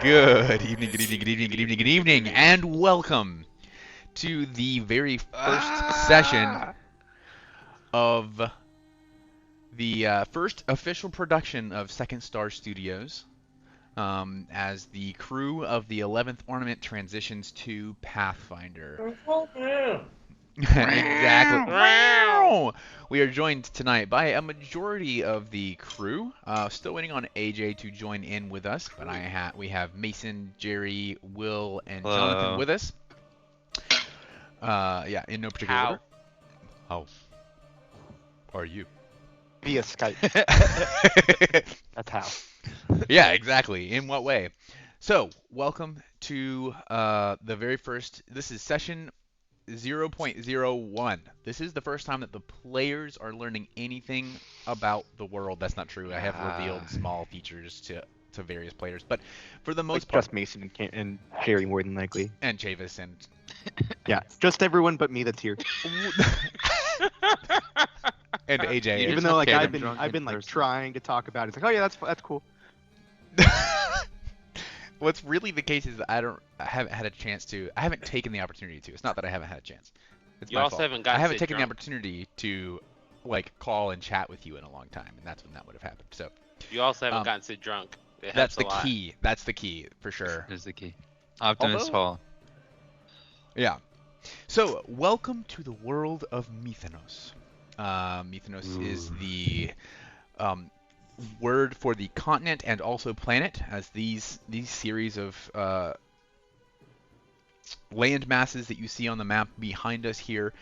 Good evening, good evening, good evening, good evening, good evening, and welcome to the very first session of the first official production of Second Star Studios as the crew of the 11th Ornament transitions to Pathfinder. Exactly. We are joined tonight by a majority of the crew. Still waiting on AJ to join in with us, but we have Mason, Jerry, Will, and Jonathan with us. Yeah, in no particular order. How are you? Via Skype. That's how. Yeah, exactly. In what way? So, welcome to the very first. This is session 0.01. This is the first time that the players are learning anything about the world. That's not true. I have revealed small features to various players, but for the most part, just Mason and Jerry more than likely. and Chavis and Yeah, just everyone but me that's here. and AJ. Even though like I've been like trying to talk about it. It's like, oh yeah, that's cool. What's really the case is I haven't had a chance to. I haven't taken the opportunity to. It's not that I haven't had a chance. It's You my also fault. haven't gotten I haven't sit taken drunk. the opportunity to like call and chat with you in a long time, and that's when that would have happened. So You also haven't gotten so drunk. It that's helps the a lot. key. That's the key for sure. Is the key. Optimus Although- Hall. Yeah. So welcome to the world of Mythanos. Mythanos is the word for the continent and also planet, as these series of land masses that you see on the map behind us here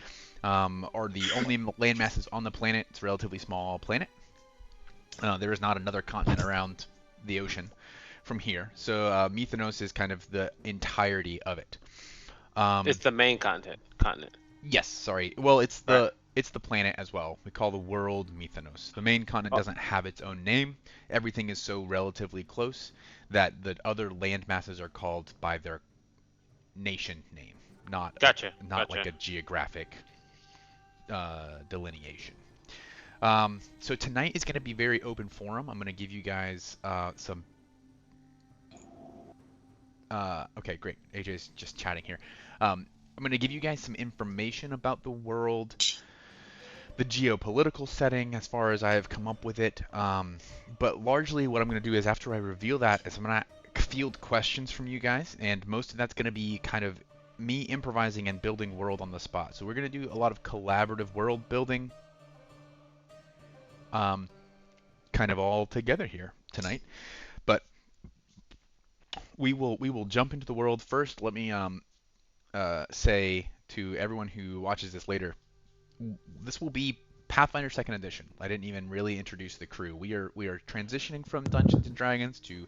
are the only land masses on the planet. It's a relatively small planet. There is not another continent around the ocean from here. So Mythanos is kind of the entirety of it. It's the main continent. Yes, sorry. Well, it's the planet as well. We call the world Mythanos. The main continent doesn't have its own name. Everything is so relatively close that the other land masses are called by their nation name, not like a geographic delineation. So tonight is going to be very open forum. I'm going to give you guys some. Okay, great. AJ's just chatting here. I'm going to give you guys some information about the world, the geopolitical setting as far as I have come up with it. But largely what I'm going to do is after I reveal that is I'm going to field questions from you guys, and most of that's going to be kind of me improvising and building world on the spot. So we're going to do a lot of collaborative world building kind of all together here tonight. But we will jump into the world first. Let me say to everyone who watches this later, this will be Pathfinder 2nd Edition. I didn't even really introduce the crew. We are transitioning from Dungeons and Dragons to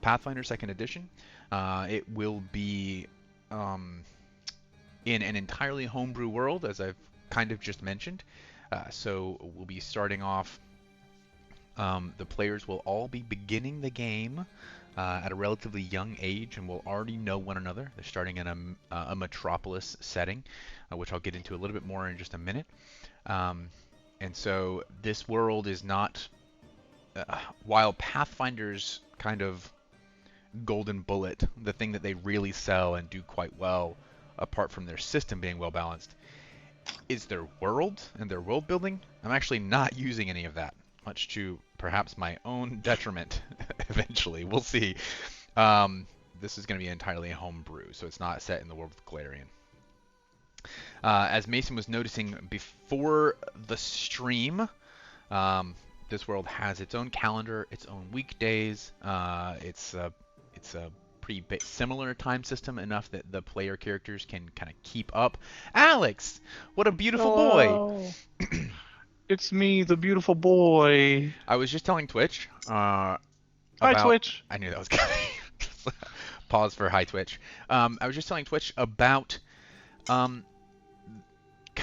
Pathfinder 2nd Edition. It will be in an entirely homebrew world, as I've kind of just mentioned. So we'll be starting off. The players will all be beginning the game at a relatively young age and will already know one another. They're starting in a metropolis setting, which I'll get into a little bit more in just a minute. And so this world is not, while Pathfinder's kind of golden bullet, the thing that they really sell and do quite well, apart from their system being well balanced, is their world and their world building. I'm actually not using any of that, much to perhaps my own detriment eventually. We'll see. This is going to be entirely homebrew, so it's not set in the world of Golarion. As Mason was noticing before the stream, this world has its own calendar, its own weekdays. It's a pretty similar time system, enough that the player characters can kind of keep up. Alex, what a beautiful boy! It's me, the beautiful boy. I was just telling Twitch. Hi, Twitch. I knew that was coming. Pause for hi, Twitch. I was just telling Twitch about kind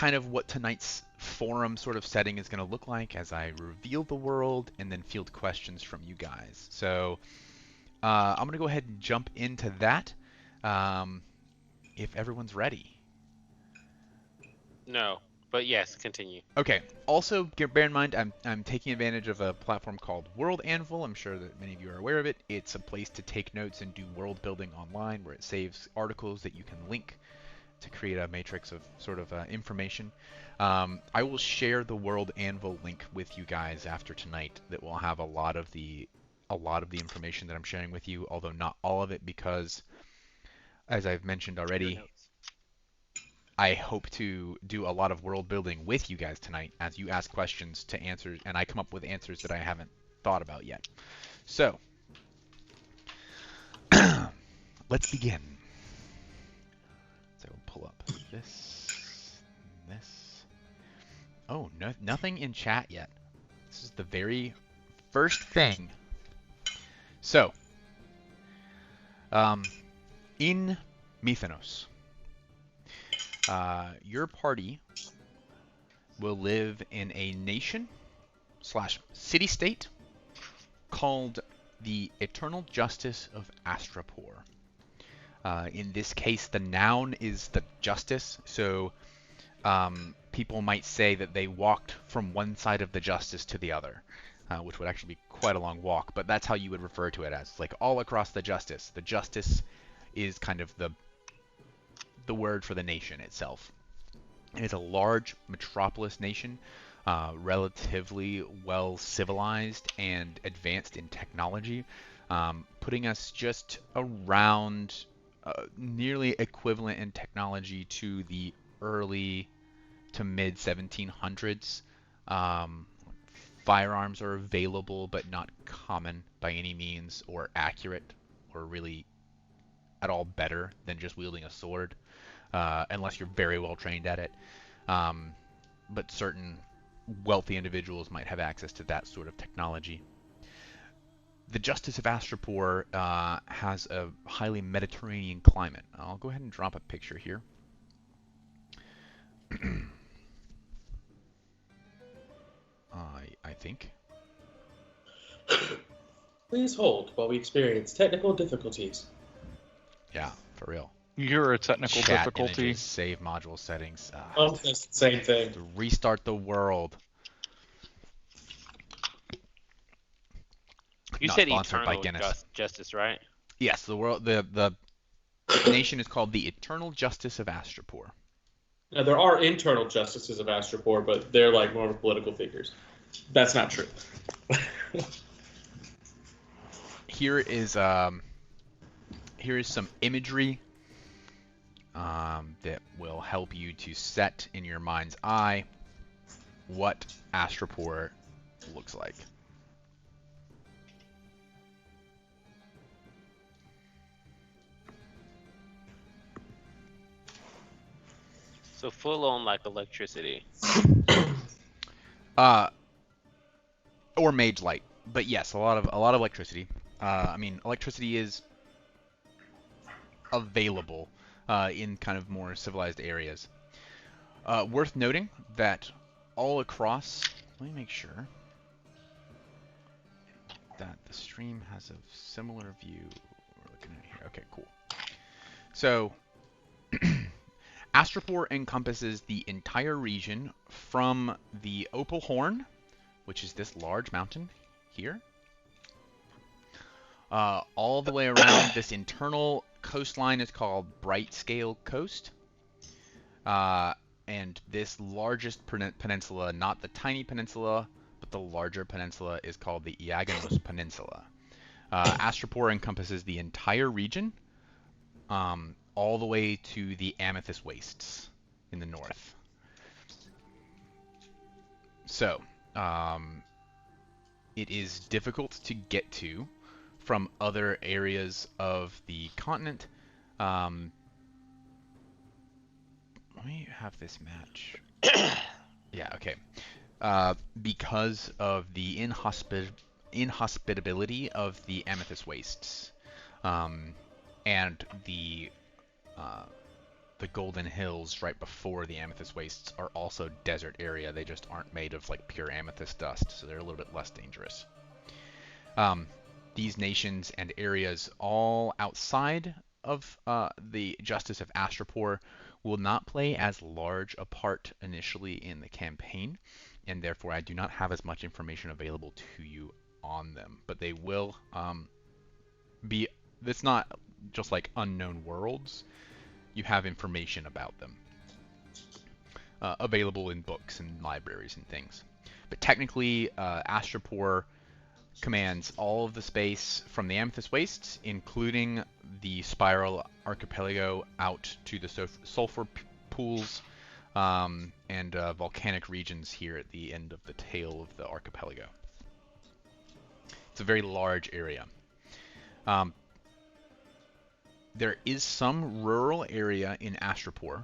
of what tonight's forum sort of setting is going to look like as I reveal the world and then field questions from you guys. So I'm going to go ahead and jump into that if everyone's ready. No. But yes, continue. Okay. Also, bear in mind, I'm taking advantage of a platform called World Anvil. I'm sure that many of you are aware of it. It's a place to take notes and do world building online, where it saves articles that you can link to create a matrix of sort of information. I will share the World Anvil link with you guys after tonight. That will have a lot of the information that I'm sharing with you, although not all of it, because as I've mentioned already, I hope to do a lot of world building with you guys tonight as you ask questions to answers, and I come up with answers that I haven't thought about yet. So, let's begin. So we'll pull up this. Oh, no, nothing in chat yet. This is the very first thing. So, in Mythonos, your party will live in a nation/city-state called the Eternal Justice of Astropor. In this case, the noun is the justice, so people might say that they walked from one side of the justice to the other, which would actually be quite a long walk, but that's how you would refer to it as, like, all across the justice. The justice is kind of the word for the nation itself. It is a large metropolis nation, relatively well civilized and advanced in technology, putting us just around nearly equivalent in technology to the early to mid 1700s. Firearms are available, but not common by any means, or accurate, or really at all better than just wielding a sword. Unless you're very well trained at it. But certain wealthy individuals might have access to that sort of technology. The Justice of Astropor has a highly Mediterranean climate. I'll go ahead and drop a picture here. I think. Please hold while we experience technical difficulties. Yeah, for real. You're a technical difficulty. Images, save module settings. That's the same thing. To restart the world. You Not said sponsored by Eternal Guinness. Justice, right? Yes, the nation is called the Eternal Justice of Astropor. Now, there are internal justices of Astropor, but they're like more political figures. That's not true. Here is some imagery that will help you to set in your mind's eye what Astropor looks like. So full on like electricity. Or mage light, but yes, a lot of electricity. I mean, electricity is available in kind of more civilized areas. Worth noting that all across, let me make sure that the stream has a similar view we're looking at here. Okay, cool. So, Astropor encompasses the entire region from the Opal Horn, which is this large mountain here, all the way around. This internal coastline is called Bright Scale Coast. And this largest peninsula, not the tiny peninsula, but the larger peninsula, is called the Iagonos Peninsula. Astropor encompasses the entire region, all the way to the Amethyst Wastes in the north. So, it is difficult to get to from other areas of the continent. Let me have this match. Yeah, okay. Because of the inhospitability of the Amethyst Wastes, and the Golden Hills right before the Amethyst Wastes are also desert area. They just aren't made of like pure amethyst dust, so they're a little bit less dangerous. These nations and areas all outside of the Justice of Astropor will not play as large a part initially in the campaign, and therefore I do not have as much information available to you on them. But they will be. It's not just like unknown worlds. You have information about them available in books and libraries and things. But technically, Astropor commands all of the space from the Amethyst Wastes, including the Spiral Archipelago out to the sulfur pools and volcanic regions here at the end of the tail of the archipelago. It's a very large area. There is some rural area in Astropor,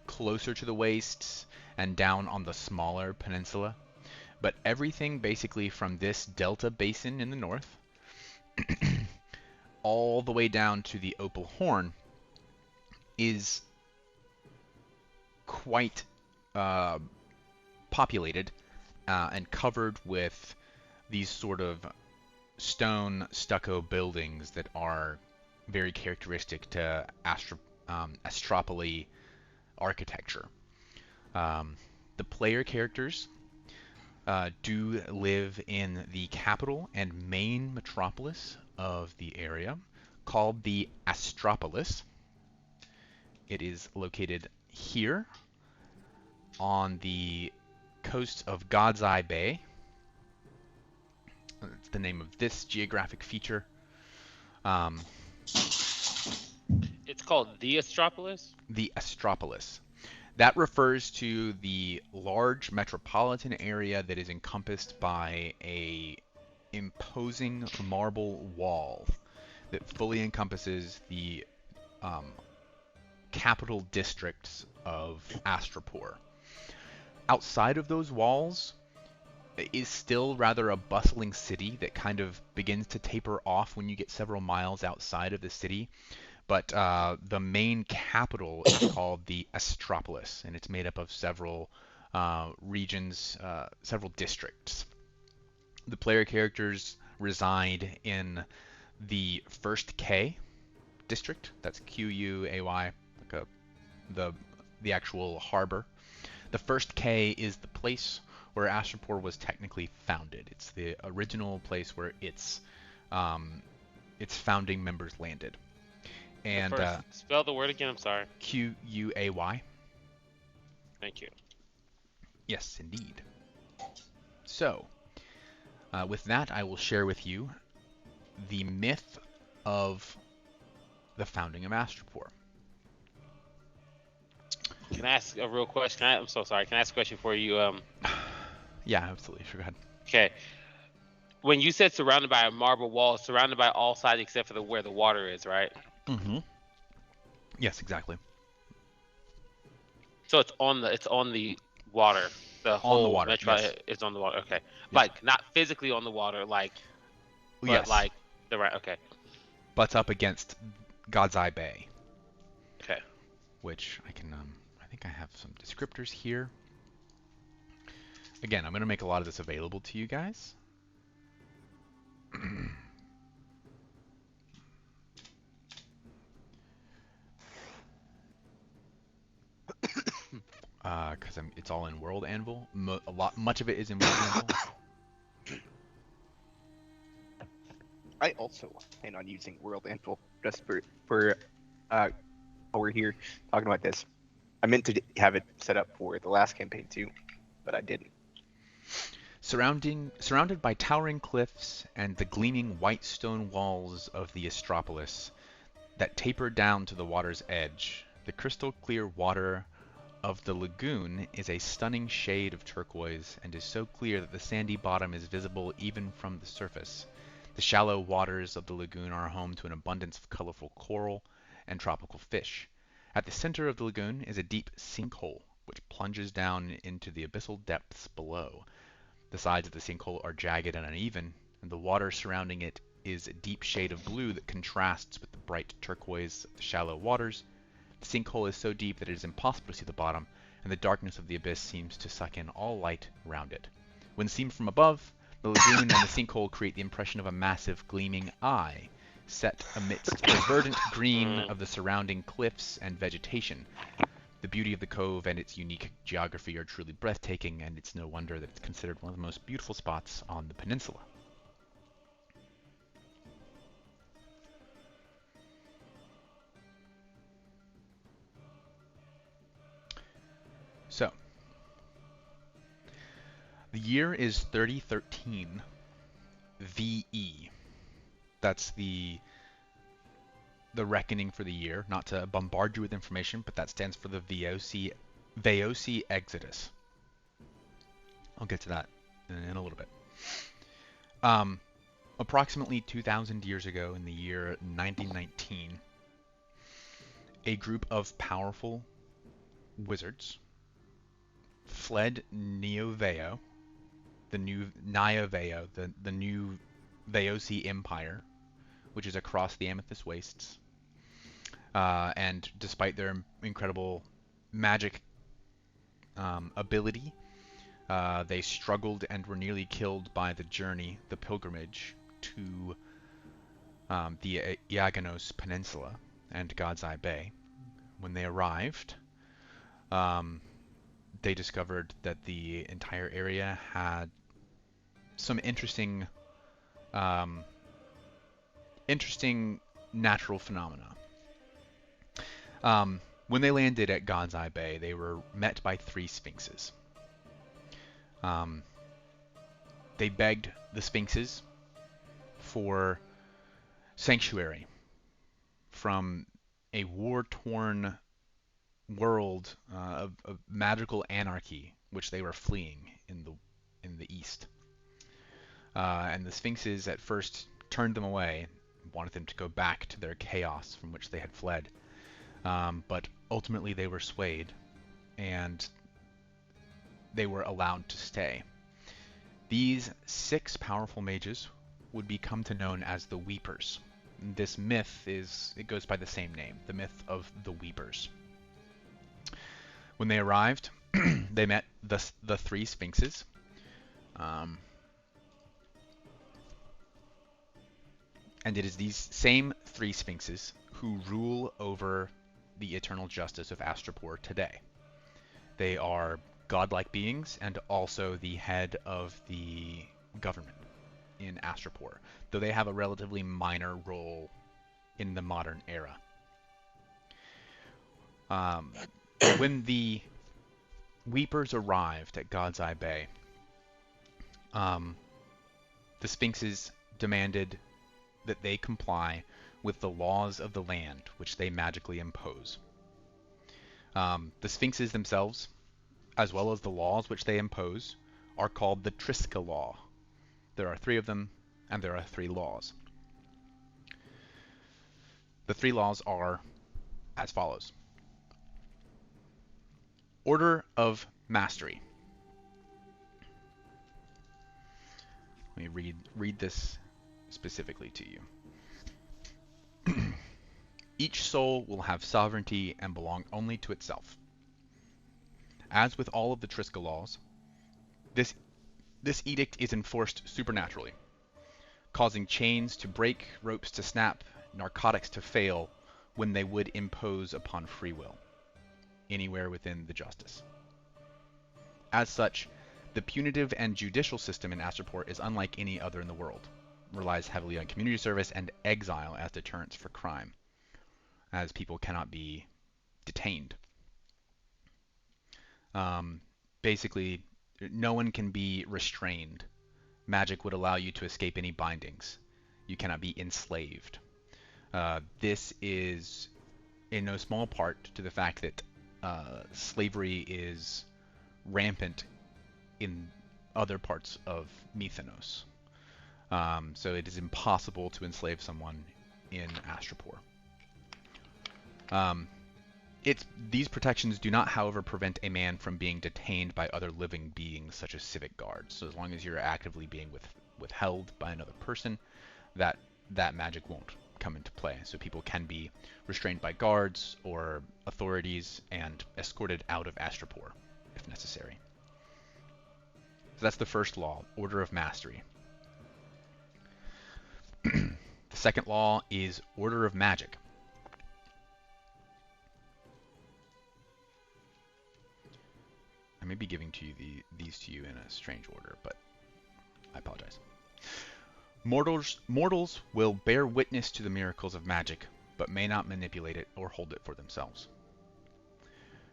closer to the wastes and down on the smaller peninsula. But everything basically from this delta basin in the north all the way down to the Opal Horn is quite populated and covered with these sort of stone stucco buildings that are very characteristic to Astropoly architecture. The player characters do live in the capital and main metropolis of the area, called the Astropolis. It is located here on the coast of God's Eye Bay. That's the name of this geographic feature. It's called the Astropolis? The Astropolis. That refers to the large metropolitan area that is encompassed by a imposing marble wall that fully encompasses the capital districts of Astropor. Outside of those walls is still rather a bustling city that kind of begins to taper off when you get several miles outside of the city. But the main capital is called the Astropolis, and it's made up of several regions, several districts. The player characters reside in the first K district. That's Quay, like the actual harbor. The first K is the place where Astropor was technically founded. It's the original place where its founding members landed. And spell the word again. I'm sorry. Quay. Thank you. Yes, indeed. So, with that, I will share with you the myth of the founding of Astropor. Can I ask a real question? I'm so sorry. Can I ask a question for you? Yeah, absolutely. Sure, go ahead. Okay. When you said surrounded by a marble wall, it's surrounded by all sides except for where the water is, right? Mm-hmm. Yes, exactly. So it's on the water. The whole on the water. metro Yes. is on the water. Okay. Yeah. Like not physically on the water, like but Yes. like the right. Okay. Butts up against God's Eye Bay. Okay. Which I can I think I have some descriptors here. Again, I'm going to make a lot of this available to you guys. Because it's all in World Anvil. Much of it is in World Anvil. I also plan on using World Anvil just for while we're here talking about this. I meant to have it set up for the last campaign too, but I didn't. Surrounded by towering cliffs and the gleaming white stone walls of the Astropolis that taper down to the water's edge, the crystal clear water of the lagoon is a stunning shade of turquoise and is so clear that the sandy bottom is visible even from the surface. The shallow waters of the lagoon are home to an abundance of colorful coral and tropical fish. At the center of the lagoon is a deep sinkhole which plunges down into the abyssal depths below. The sides of the sinkhole are jagged and uneven, and the water surrounding it is a deep shade of blue that contrasts with the bright turquoise of the shallow waters. The sinkhole is so deep that it is impossible to see the bottom, and the darkness of the abyss seems to suck in all light around it. When seen from above, the lagoon and the sinkhole create the impression of a massive gleaming eye set amidst the verdant green of the surrounding cliffs and vegetation. The beauty of the cove and its unique geography are truly breathtaking, and it's no wonder that it's considered one of the most beautiful spots on the peninsula. So, the year is 3013 VE. That's the reckoning for the year. Not to bombard you with information, but that stands for the VOC Exodus. I'll get to that in a little bit. Approximately 2,000 years ago, in the year 1919, a group of powerful wizards fled Niovaeo, the new VOC Empire, which is across the Amethyst Wastes. And despite their incredible magic ability, they struggled and were nearly killed by the journey, the pilgrimage, to the Iagonos Peninsula and God's Eye Bay. When they arrived, they discovered that the entire area had some interesting natural phenomena. When they landed at God's Eye Bay, they were met by 3 sphinxes. They begged the sphinxes for sanctuary from a war-torn world of magical anarchy which they were fleeing in the east. And the sphinxes at first turned them away, wanted them to go back to their chaos from which they had fled. But ultimately they were swayed, and they were allowed to stay. These 6 powerful mages would become to known as the Weepers. This myth goes by the same name, the myth of the Weepers. When they arrived, they met the 3 sphinxes. And it is these same 3 sphinxes who rule over the eternal justice of Astropor today. They are godlike beings and also the head of the government in Astropor, though they have a relatively minor role in the modern era. When the Weepers arrived at God's Eye Bay, the sphinxes demanded that they comply with the laws of the land which they magically impose. The sphinxes themselves, as well as the laws which they impose, are called the Triska Law. There are 3 of them, and there are 3 laws. The 3 laws are as follows. Order of Mastery. Let me read this specifically to you. Each soul will have sovereignty and belong only to itself. As with all of the Triska laws, this edict is enforced supernaturally, causing chains to break, ropes to snap, narcotics to fail when they would impose upon free will, anywhere within the justice. As such, the punitive and judicial system in Astropor is unlike any other in the world. It relies heavily on community service and exile as deterrents for crime, as people cannot be detained. Basically, no one can be restrained. Magic would allow you to escape any bindings. You cannot be enslaved. This is in no small part to the fact that slavery is rampant in other parts of Mythonos. So it is impossible to enslave someone in Astropor. These protections do not, however, prevent a man from being detained by other living beings, such as civic guards. So as long as you're actively being withheld by another person, that magic won't come into play. So people can be restrained by guards or authorities and escorted out of Astropor, if necessary. So that's the first law, Order of Mastery. The second law is Order of Magic. I may be giving to you these to you in a strange order, but I apologize. Mortals will bear witness to the miracles of magic, but may not manipulate it or hold it for themselves.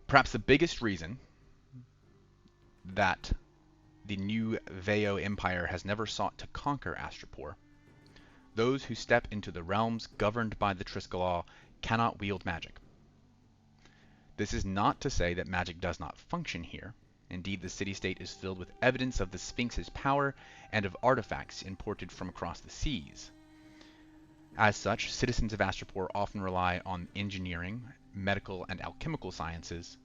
Perhaps the biggest reason that the new Veo Empire has never sought to conquer Astropor, those who step into the realms governed by the Triskelaw cannot wield magic. This is not to say that magic does not function here. Indeed, the city-state is filled with evidence of the Sphinx's power and of artifacts imported from across the seas. As such, citizens of Astropor often rely on engineering, medical, and alchemical sciences,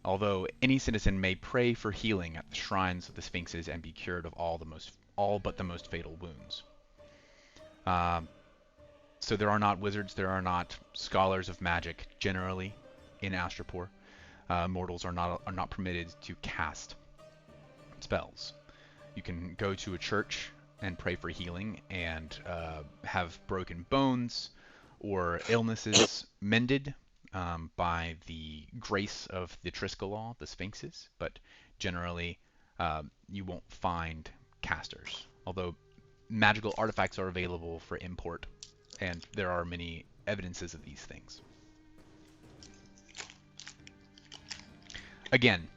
although any citizen may pray for healing at the shrines of the Sphinxes and be cured of all but the most fatal wounds. So there are not wizards, there are not scholars of magic generally in Astropor. Mortals are not permitted to cast spells. You can go to a church and pray for healing and have broken bones or illnesses mended by the grace of the Triskelaw, the Sphinxes, but generally you won't find casters, although magical artifacts are available for import, and there are many evidences of these things. Again,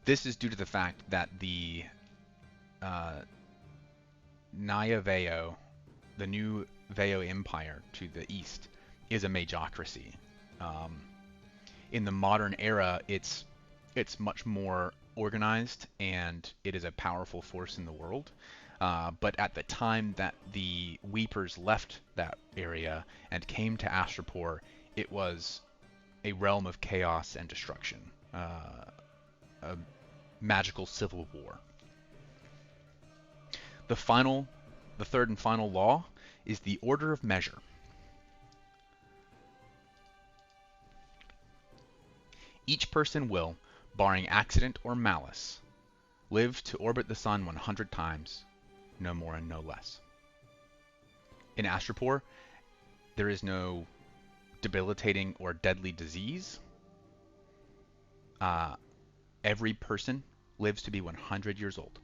this is due to the fact that the Naya Veo, the new Veo Empire to the east, is a magocracy. In the modern era, it's much more organized and it is a powerful force in the world. But at the time that the Weepers left that area and came to Astropor, it was a realm of chaos and destruction. A magical civil war. The third and final law is the Order of Measure. Each person will, barring accident or malice, live to orbit the sun 100 times, no more and no less. In Astropor, there is no debilitating or deadly disease. Every person lives to be 100 years old.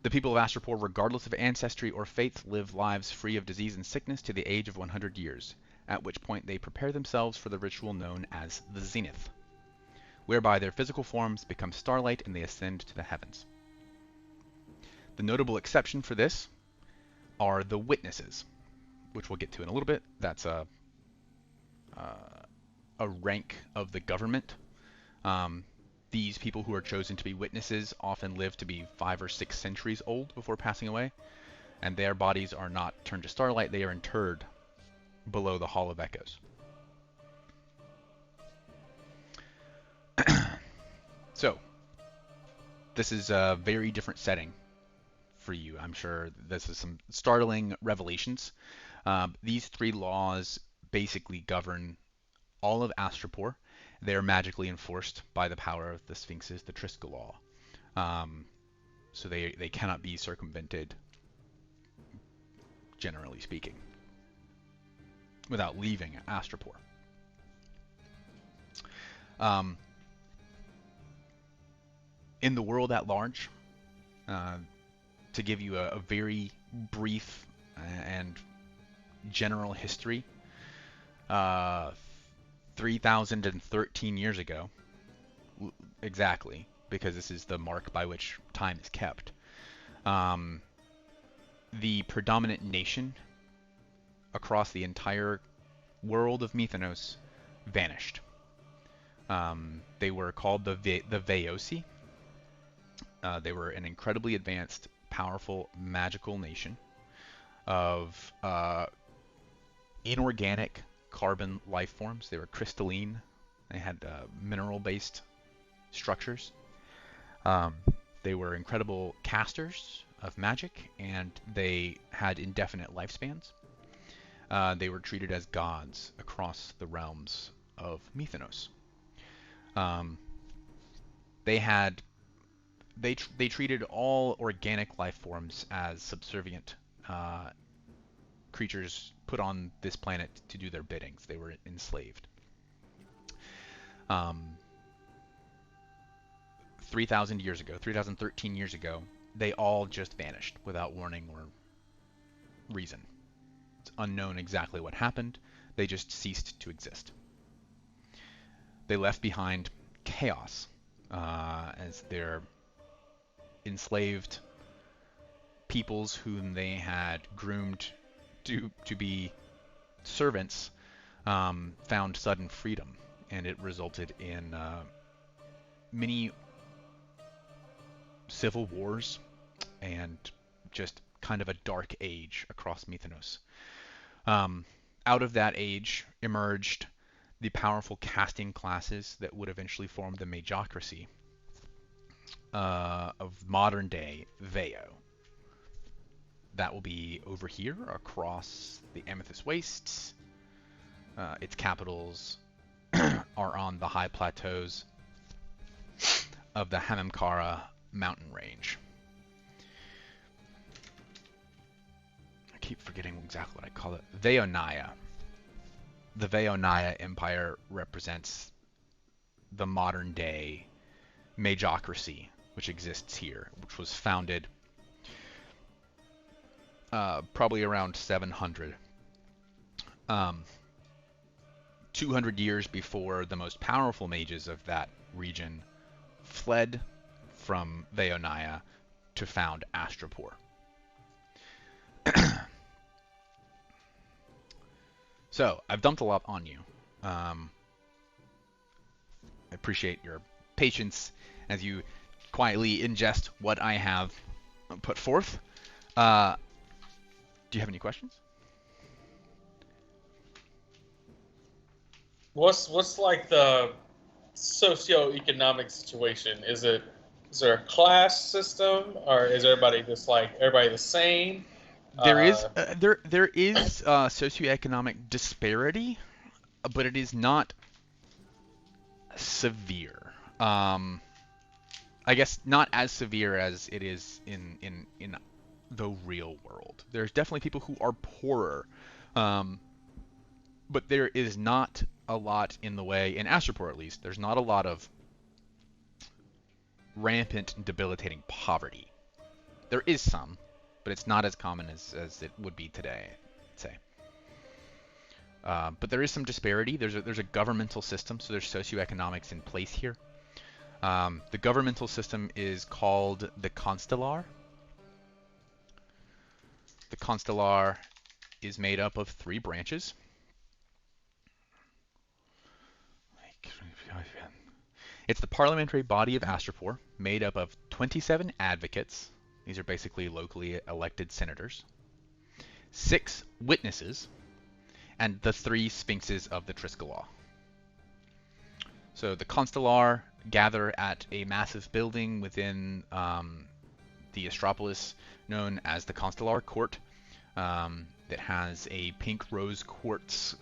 The people of Astropor, regardless of ancestry or faith, live lives free of disease and sickness to the age of 100 years, at which point they prepare themselves for the ritual known as the Zenith, whereby their physical forms become starlight and they ascend to the heavens. The notable exception for this are the Witnesses, which we'll get to in a little bit. That's a rank of the government. These people who are chosen to be witnesses often live to be 5 or 6 centuries old before passing away, and their bodies are not turned to starlight, they are interred below the Hall of Echoes. So, this is a very different setting for you. I'm sure this is some startling revelations. These 3 laws basically govern all of Astropor. They are magically enforced by the power of the Sphinxes, the Triskelaw. So they cannot be circumvented, generally speaking, without leaving Astropor. In the world at large, to give you a very brief and general history, 3,013 years ago, exactly, because this is the mark by which time is kept, the predominant nation across the entire world of Mythonos vanished. They were called the Veosi. They were an incredibly advanced, powerful, magical nation of inorganic carbon life forms. They were crystalline. They had mineral-based structures. They were incredible casters of magic, and they had indefinite lifespans. They were treated as gods across the realms of Mythonos. They had they treated all organic life forms as subservient creatures put on this planet to do their biddings. They were enslaved. 3,000 years ago, 3,013 years ago, they all just vanished without warning or reason. It's unknown exactly what happened. They just ceased to exist. They left behind chaos as their enslaved peoples whom they had groomed to be servants found sudden freedom, and it resulted in many civil wars and just kind of a dark age across Mythnos. Out of that age emerged the powerful casting classes that would eventually form the Magocracy of modern day Veo. That will be over here across the Amethyst Wastes. Its capitals are on the high plateaus of the Hamamkara mountain range. I keep forgetting exactly what I call it. Veonaya. The Veonaya Empire represents the modern day Magocracy, which exists here, which was founded probably around 700. 200 years before the most powerful mages of that region fled from Veonaya to found Astropor. So, I've dumped a lot on you. I appreciate your patience as you quietly ingest what I have put forth. Do you have any questions? What's like the socio-economic situation? Is there a class system, or is everybody just like everybody the same? There is socioeconomic disparity, but it is not severe. I guess not as severe as it is in the real world. There's definitely people who are poorer, but there is not a lot in the way, in Astropor at least, there's not a lot of rampant and debilitating poverty. There is some, but it's not as common as it would be today, I'd say. But there is some disparity. There's a governmental system, so there's socioeconomics in place here. The governmental system is called the Constellar. The Constellar is made up of 3 branches. It's the parliamentary body of Astropor, made up of 27 advocates. These are basically locally elected senators. 6 witnesses, and the 3 sphinxes of the Triskelaw. So the Constellar gather at a massive building within the Astropolis known as the Constellar Court that has a pink rose quartz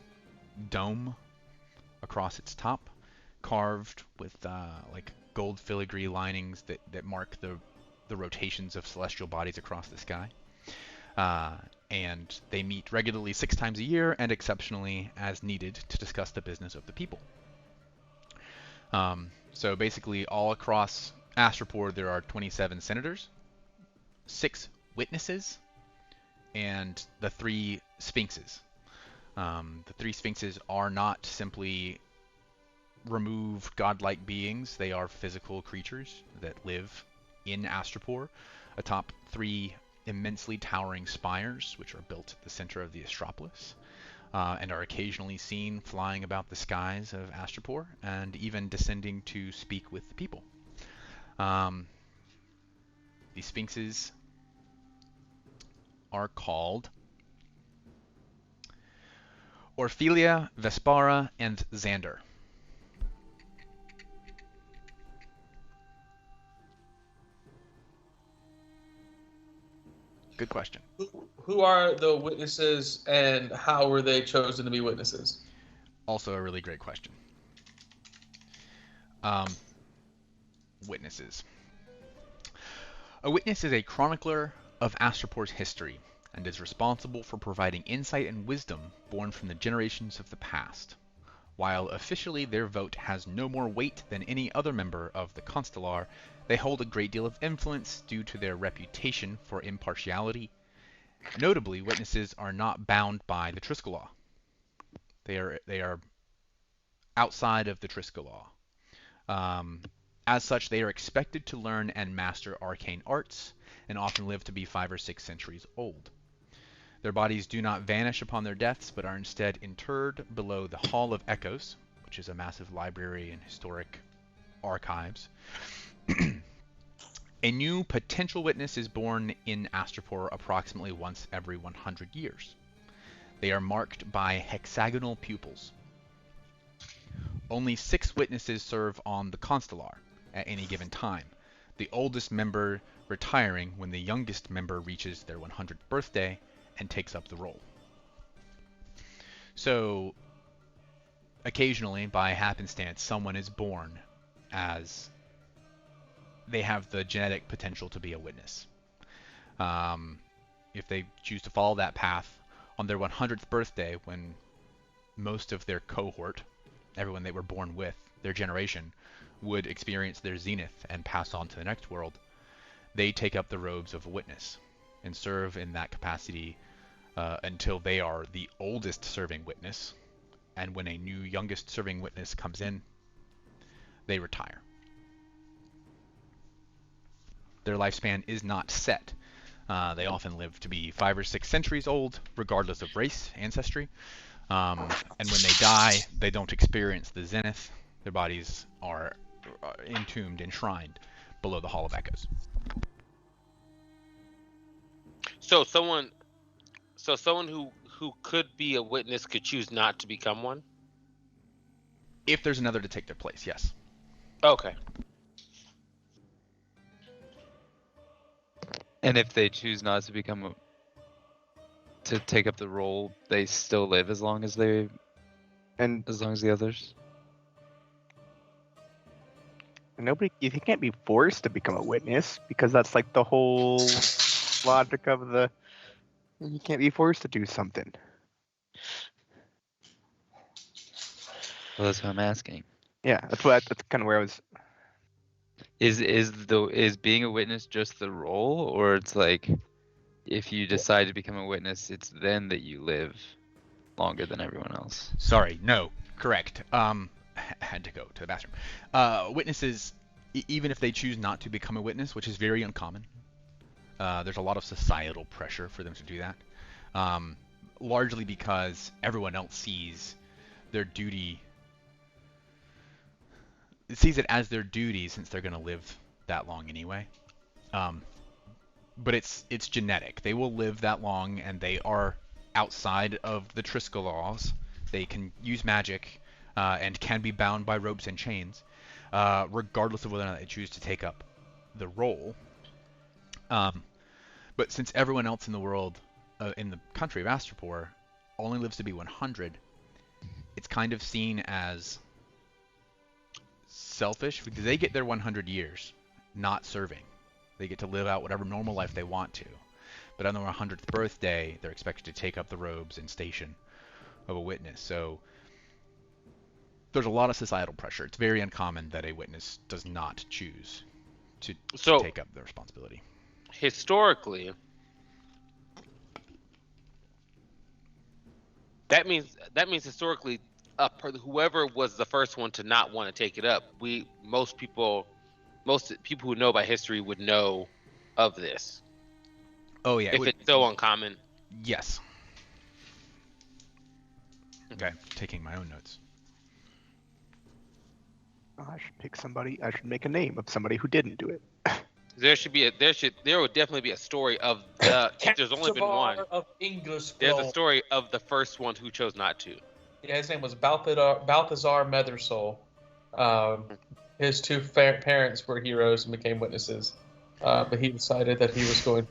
dome across its top, carved with like gold filigree linings that mark the rotations of celestial bodies across the sky. And they meet regularly 6 times a year and exceptionally as needed to discuss the business of the people. So basically all across Astropor there are 27 senators, 6 witnesses, and the 3 sphinxes. The 3 sphinxes are not simply removed godlike beings. They are physical creatures that live in Astropor atop 3 immensely towering spires, which are built at the center of the Astropolis, and are occasionally seen flying about the skies of Astropor, and even descending to speak with the people. The sphinxes are called Orphelia, Vespara, and Xander. Good question. Who are the witnesses, and how were they chosen to be witnesses? Also a really great question. Witnesses. A witness is a chronicler of Astropor's history and is responsible for providing insight and wisdom born from the generations of the past. While officially their vote has no more weight than any other member of the Constellar, they hold a great deal of influence due to their reputation for impartiality. Notably, witnesses are not bound by the Triskelaw. They are outside of the Triskelaw. As such, they are expected to learn and master arcane arts, and often live to be 5 or 6 centuries old. Their bodies do not vanish upon their deaths, but are instead interred below the Hall of Echoes, which is a massive library and historic archives. A new potential witness is born in Astropor approximately once every 100 years. They are marked by hexagonal pupils. Only 6 witnesses serve on the Constellar at any given time, the oldest member retiring when the youngest member reaches their 100th birthday and takes up the role. So, occasionally, by happenstance, someone is born as they have the genetic potential to be a witness. If they choose to follow that path, on their 100th birthday, when most of their cohort, everyone they were born with, their generation, would experience their zenith and pass on to the next world, they take up the robes of a witness and serve in that capacity until they are the oldest serving witness, and when a new youngest serving witness comes in, they retire. Their lifespan is not set. They often live to be 5 or 6 centuries old, regardless of race, ancestry. And when they die, they don't experience the zenith. Their bodies are entombed, enshrined below the Hall of Echoes. So someone who could be a witness could choose not to become one? If there's another to take their place, yes. Okay. And if they choose not to to take up the role, they still live as long as the others. You can't be forced to become a witness, because that's like the whole logic of you can't be forced to do something. Well, that's what I'm asking. Yeah, that's kind of where I was. Is being a witness just the role, or it's like if you decide to become a witness, it's then that you live longer than everyone else? Sorry, no, correct. Had to go to the bathroom. Witnesses, even if they choose not to become a witness, which is very uncommon, there's a lot of societal pressure for them to do that. Largely because everyone else sees their duty, sees it as their duty, since they're going to live that long anyway. But it's genetic. They will live that long, and they are outside of the Triskelaws. They can use magic and can be bound by ropes and chains, regardless of whether or not they choose to take up the role. But since everyone else in the world, in the country of Astropor, only lives to be 100, it's kind of seen as selfish, because they get their 100 years not serving. They get to live out whatever normal life they want to. But on their 100th birthday, they're expected to take up the robes and station of a witness. So there's a lot of societal pressure. It's very uncommon that a witness does not choose to take up the responsibility. Historically, that means historically, whoever was the first one to not want to take it up, most people who know about history would know of this. Oh yeah. If it's so uncommon. Yes. Okay, taking my own notes. I should pick somebody. I should make a name of somebody who didn't do it. There would definitely be a story of the. There's only been one. Of English There's Globe. a story of the first one who chose not to. Yeah, his name was Balthazar Methersole. His two parents were heroes and became witnesses, but he decided that he was going.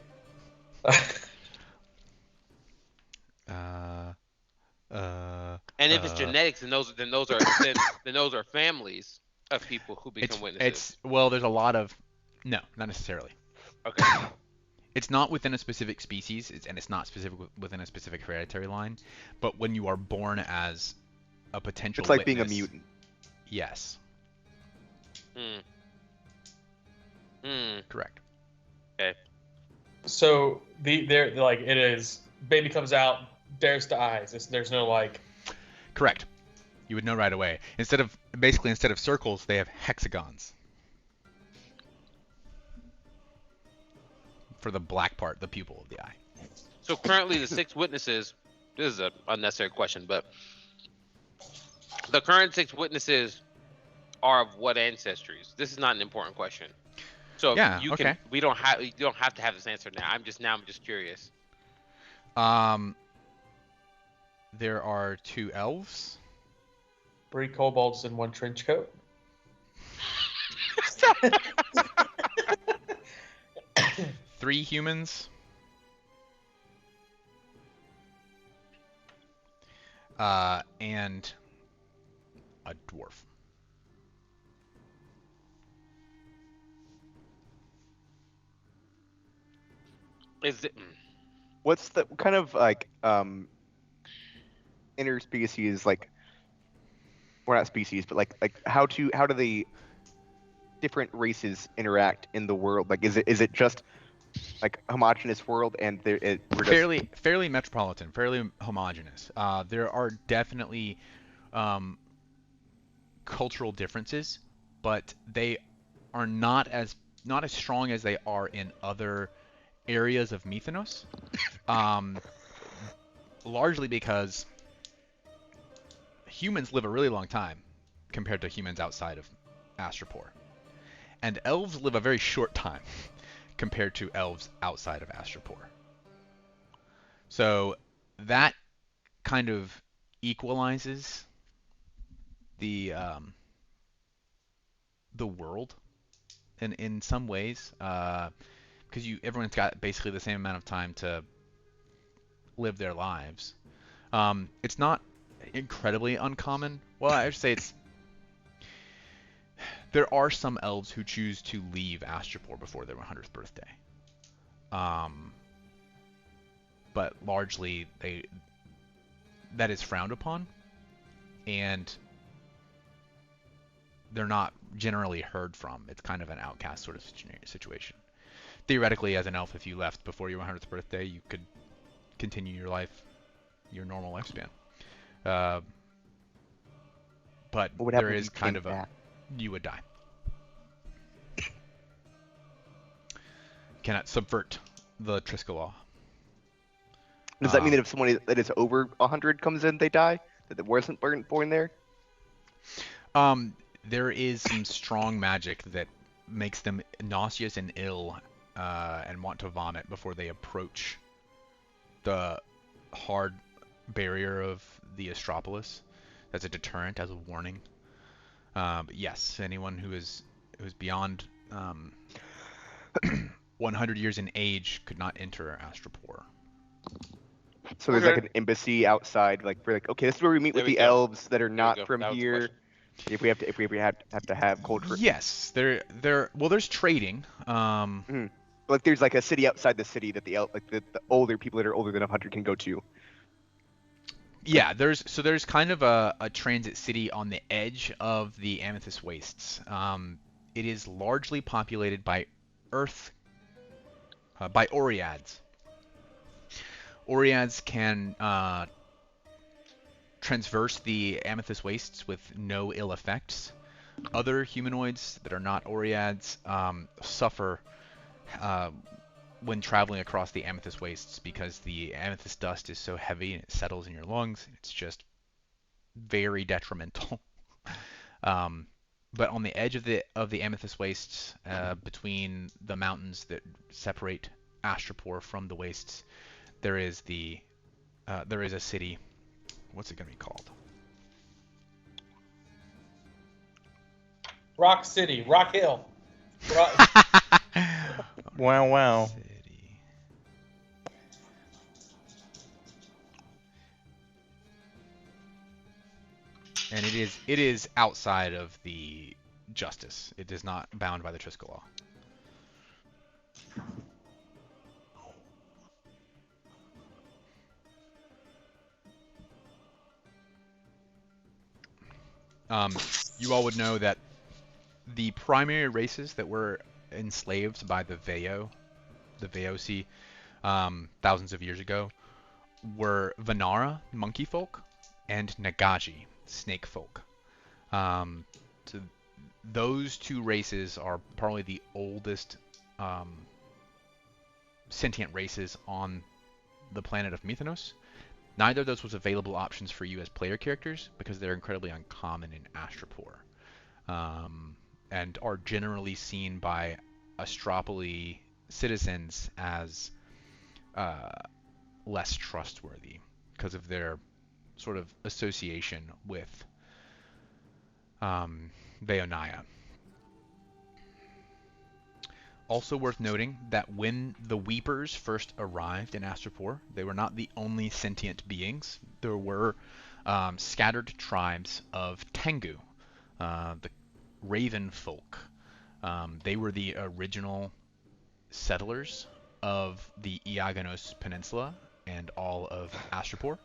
And if it's genetics, then those are families of people who become witnesses. Well, there's a lot of no, not necessarily. Okay. It's not within a specific species, and it's not specific within a specific hereditary line. But when you are born as a potential It's like witness, being a mutant. yes, Hmm. Hmm. correct. So they're like it is. Baby comes out, dares to eyes. There's no like. Correct. You would know right away. Instead of circles, they have hexagons for the black part, the pupil of the eye. So currently, the 6 witnesses. This is an unnecessary question, but the current 6 witnesses are of what ancestries? This is not an important question. So Yeah, you okay. can. We don't have. You don't have to have this answer now. I'm just curious. There are 2 elves. 3 kobolds in 1 trench coat. Three humans. And a dwarf. Is it? What's the kind of like interspecies like? Well, not species, but like how do the different races interact in the world? Like, is it just like homogeneous world and we're just... fairly metropolitan, fairly homogeneous. There are definitely cultural differences, but they are not as strong as they are in other areas of Mythonos. Largely because humans live a really long time compared to humans outside of Astropor, and elves live a very short time compared to elves outside of Astropor. So that kind of equalizes the world in some ways, because everyone's got basically the same amount of time to live their lives. It's not incredibly uncommon. Well, I should say there are some elves who choose to leave Astropor before their 100th birthday. But largely that is frowned upon, and they're not generally heard from. It's kind of an outcast sort of situation. Theoretically, as an elf, if you left before your 100th birthday, you could continue your life, your normal lifespan. But What would there happen if is you kind came of back? you would die. Cannot subvert the Triska law. Does that mean that if someone that is over 100 comes in, they die? That it wasn't born there? There is some strong magic that makes them nauseous and ill, and want to vomit before they approach the hard barrier of the Astropolis. As a deterrent, as a warning. But yes, anyone who is beyond 100 years in age could not enter Astropor. So there's like an embassy outside, like we're like, okay, this is where we meet There with we the go. elves that are we not go. from That was the here. question. If we have to have culture. Yes, well, there's trading. Like there's like a city outside the city that the older people that are older than 100 can go to. Yeah, there's kind of a transit city on the edge of the Amethyst Wastes. It is largely populated by by Oreads. Oreads can transverse the Amethyst Wastes with no ill effects. Other humanoids that are not Oreads suffer when traveling across the Amethyst Wastes because the amethyst dust is so heavy and it settles in your lungs. It's just very detrimental. But on the edge of the Amethyst Wastes, between the mountains that separate Astropor from the wastes, there is a city. What's it gonna be called? Rock City, Rock Hill. Rock... Wow. City. And it is outside of the justice. It is not bound by the Triska law. You all would know that the primary races that were enslaved by the Vaosi, thousands of years ago, were Vanara, monkey folk, and Nagaji, snake folk. So those two races are probably the oldest sentient races on the planet of Mythonos. Neither of those was available options for you as player characters because they're incredibly uncommon in Astropor, and are generally seen by Astropoly citizens as less trustworthy because of their sort of association with Veonia. Also worth noting that when the Weepers first arrived in Astropor, they were not the only sentient beings. There were scattered tribes of Tengu, the Raven folk. They were the original settlers of the Iagonos Peninsula and all of Astropor.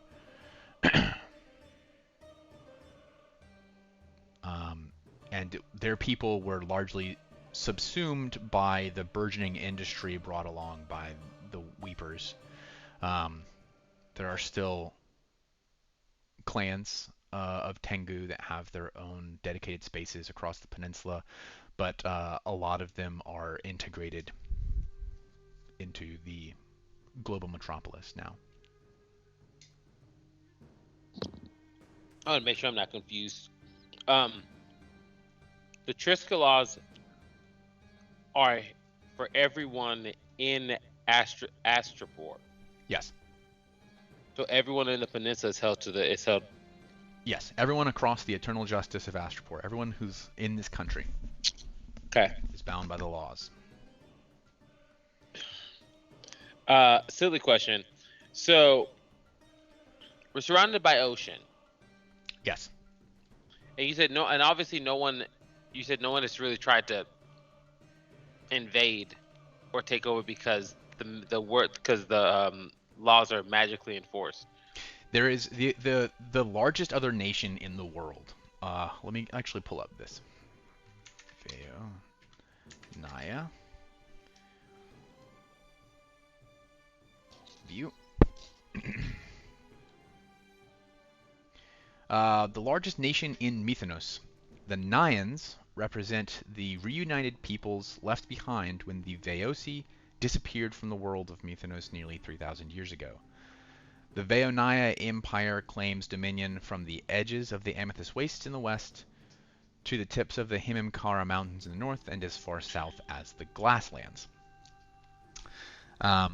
And their people were largely subsumed by the burgeoning industry brought along by the Weepers. There are still clans of Tengu that have their own dedicated spaces across the peninsula, but a lot of them are integrated into the global metropolis now. I want to make sure I'm not confused. The Triskalas are for everyone in Astropor. Yes. So everyone in the peninsula is held. Yes, everyone across the eternal justice of Astropor, everyone who's in this country, Okay. is bound by the laws. Silly question. So we're surrounded by ocean, Yes. and you said no, and obviously no one. You said no one has really tried to invade or take over because the laws are magically enforced. There is the largest other nation in the world. Let me actually pull up this. Naya. View. The largest nation in Mythonos. The Nayans represent the reunited peoples left behind when the Vaosi disappeared from the world of Mythonos nearly 3,000 years ago. The Vaonia Empire claims dominion from the edges of the Amethyst Wastes in the west to the tips of the Himimkara Mountains in the north and as far south as the Glasslands. The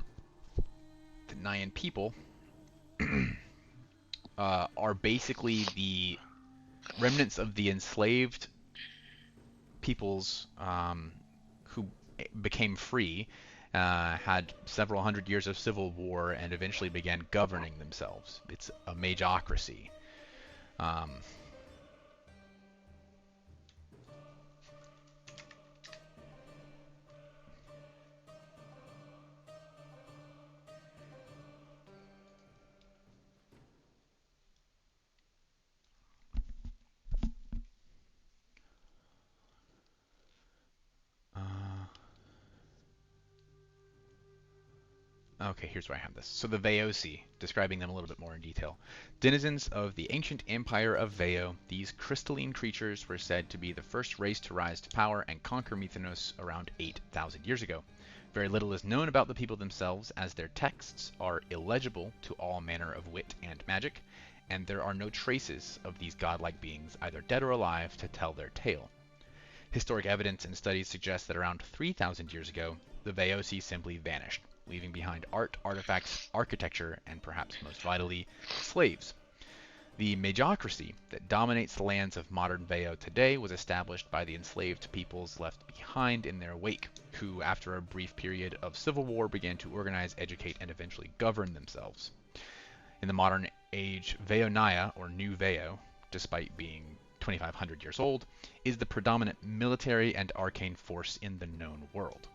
Nayan people are basically the remnants of the enslaved peoples who became free, had several hundred years of civil war, and eventually began governing themselves. It's a magocracy. Okay, here's where I have this. So the Vaosi, describing them a little bit more in detail. Denizens of the ancient empire of Vao, these crystalline creatures were said to be the first race to rise to power and conquer Mythonos around 8,000 years ago. Very little is known about the people themselves, as their texts are illegible to all manner of wit and magic, and there are no traces of these godlike beings, either dead or alive, to tell their tale. Historic evidence and studies suggest that around 3,000 years ago, the Vaosi simply vanished, leaving behind art, artifacts, architecture, and perhaps most vitally, slaves. The magocracy that dominates the lands of modern Vao today was established by the enslaved peoples left behind in their wake, who, after a brief period of civil war, began to organize, educate, and eventually govern themselves. In the modern age, Vaonia, or New Vao, despite being 2,500 years old, is the predominant military and arcane force in the known world.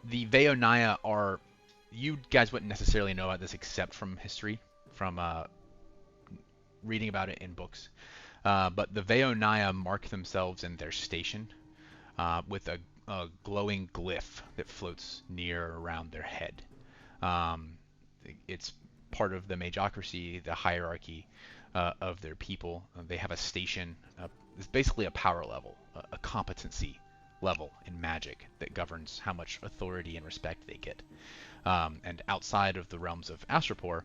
The Vaonia are, you guys wouldn't necessarily know about this except from history, from reading about it in books. But the Veonaya mark themselves in their station with a glowing glyph that floats near around their head. It's part of the Magocracy, the hierarchy of their people. They have a station. It's basically a power level, a competency level in magic that governs how much authority and respect they get. And outside of the realms of Astropor,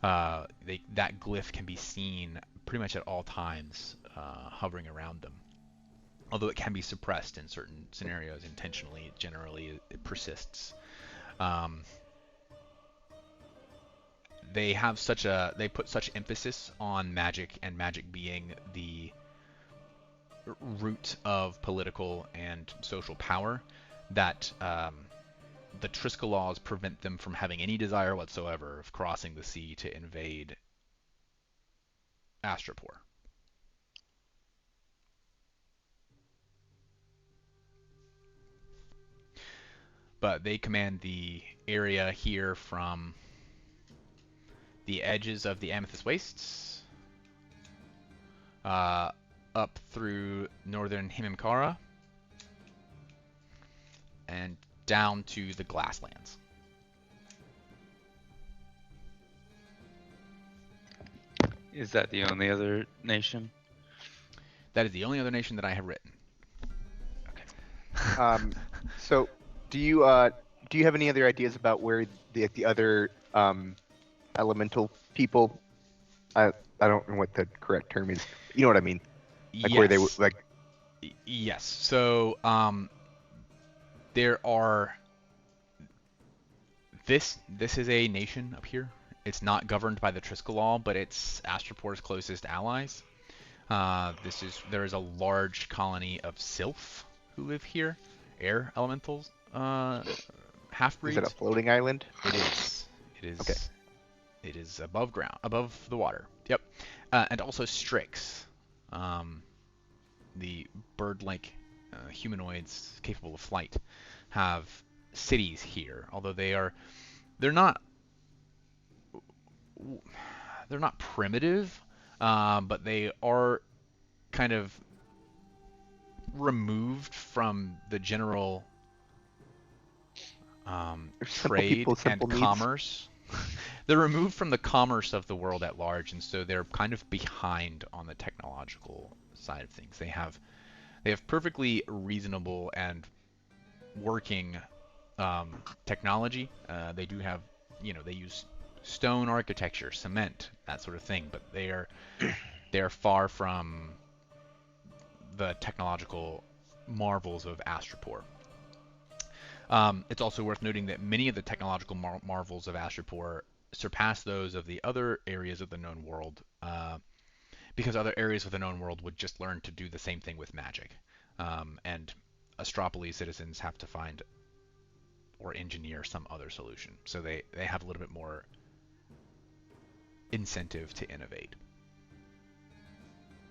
that glyph can be seen pretty much at all times, hovering around them. Although it can be suppressed in certain scenarios intentionally, generally it persists. They put such emphasis on magic and magic being the root of political and social power that the Triska laws prevent them from having any desire whatsoever of crossing the sea to invade Astropor. But they command the area here from the edges of the Amethyst Wastes up through northern Himimkara and down to the Glasslands. Is that the only other nation? That is the only other nation that I have written. So, do you have any other ideas about where the other elemental people? I don't know what the correct term is. You know what I mean? Like Yes. where they like. Yes. So there are. This is a nation up here. It's not governed by the Triska law, but it's Astropor's closest allies. There is a large colony of Sylph who live here, air elementals, half-breeds. Is it a floating island? It is. It is. Okay. It is above ground, above the water. Yep. And also Strix, the bird-like humanoids capable of flight, have cities here. Although they're not primitive, but they are kind of removed from the general trade people, simple and needs. commerce. They're removed from the commerce of the world at large, and so they're kind of behind on the technological side of things. They have perfectly reasonable and working technology. They do have, they use stone architecture, cement, that sort of thing, but they're far from the technological marvels of Astropor. It's also worth noting that many of the technological marvels of Astropor surpass those of the other areas of the known world, because other areas of the known world would just learn to do the same thing with magic, and Astropolis citizens have to find or engineer some other solution. So they have a little bit more incentive to innovate.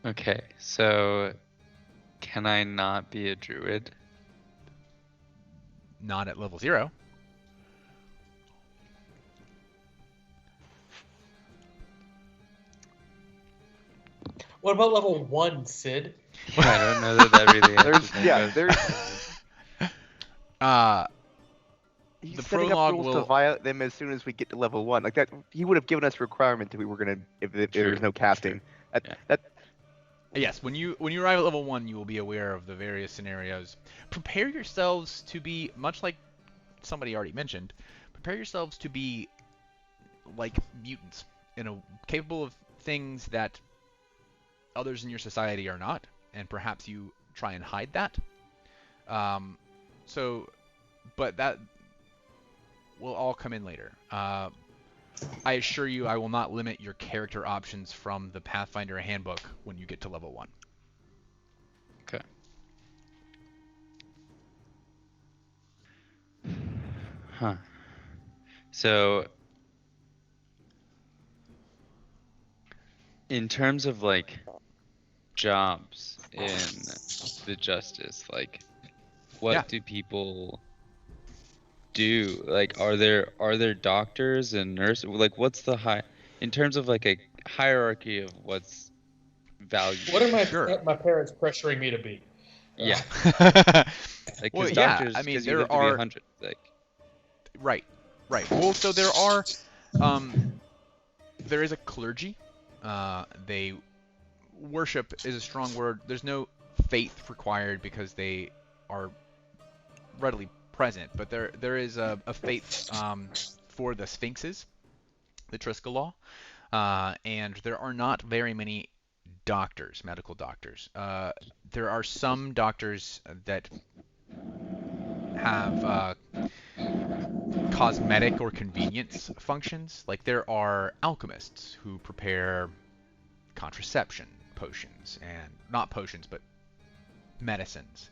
Okay, so can I not be a druid? Not at level 0. What about level 1, Sid? I don't know that really answers my There's question. He's The setting prologue up rules will- to violate them as soon as we get to level 1. Like that, he would have given us requirement that we were gonna if there was no casting. Yes, when you arrive at level 1, you will be aware of the various scenarios. Prepare yourselves to be, much like somebody already mentioned, prepare yourselves to be like mutants, capable of things that others in your society are not, and perhaps you try and hide that. But that will all come in later. I assure you, I will not limit your character options from the Pathfinder Handbook when you get to level 1. Okay. Huh. So, in terms of like jobs in the Justice, like what Yeah. do people do? Like, are there doctors and nurses? Like, what's the high in terms of like hierarchy of what's valued. What are Sure. my parents pressuring me to be? Yeah. Like, Well, because yeah, doctors, I mean, 'cause you there live to be are- 100. Like, Right. Well, so there are, there is a clergy. They worship is a strong word. There's no faith required because they are readily present, but there is a faith for the sphinxes, the Triskelaw, and there are not very many doctors, medical doctors. There are some doctors that have cosmetic or convenience functions. Like there are alchemists who prepare contraception potions, and not potions, but medicines,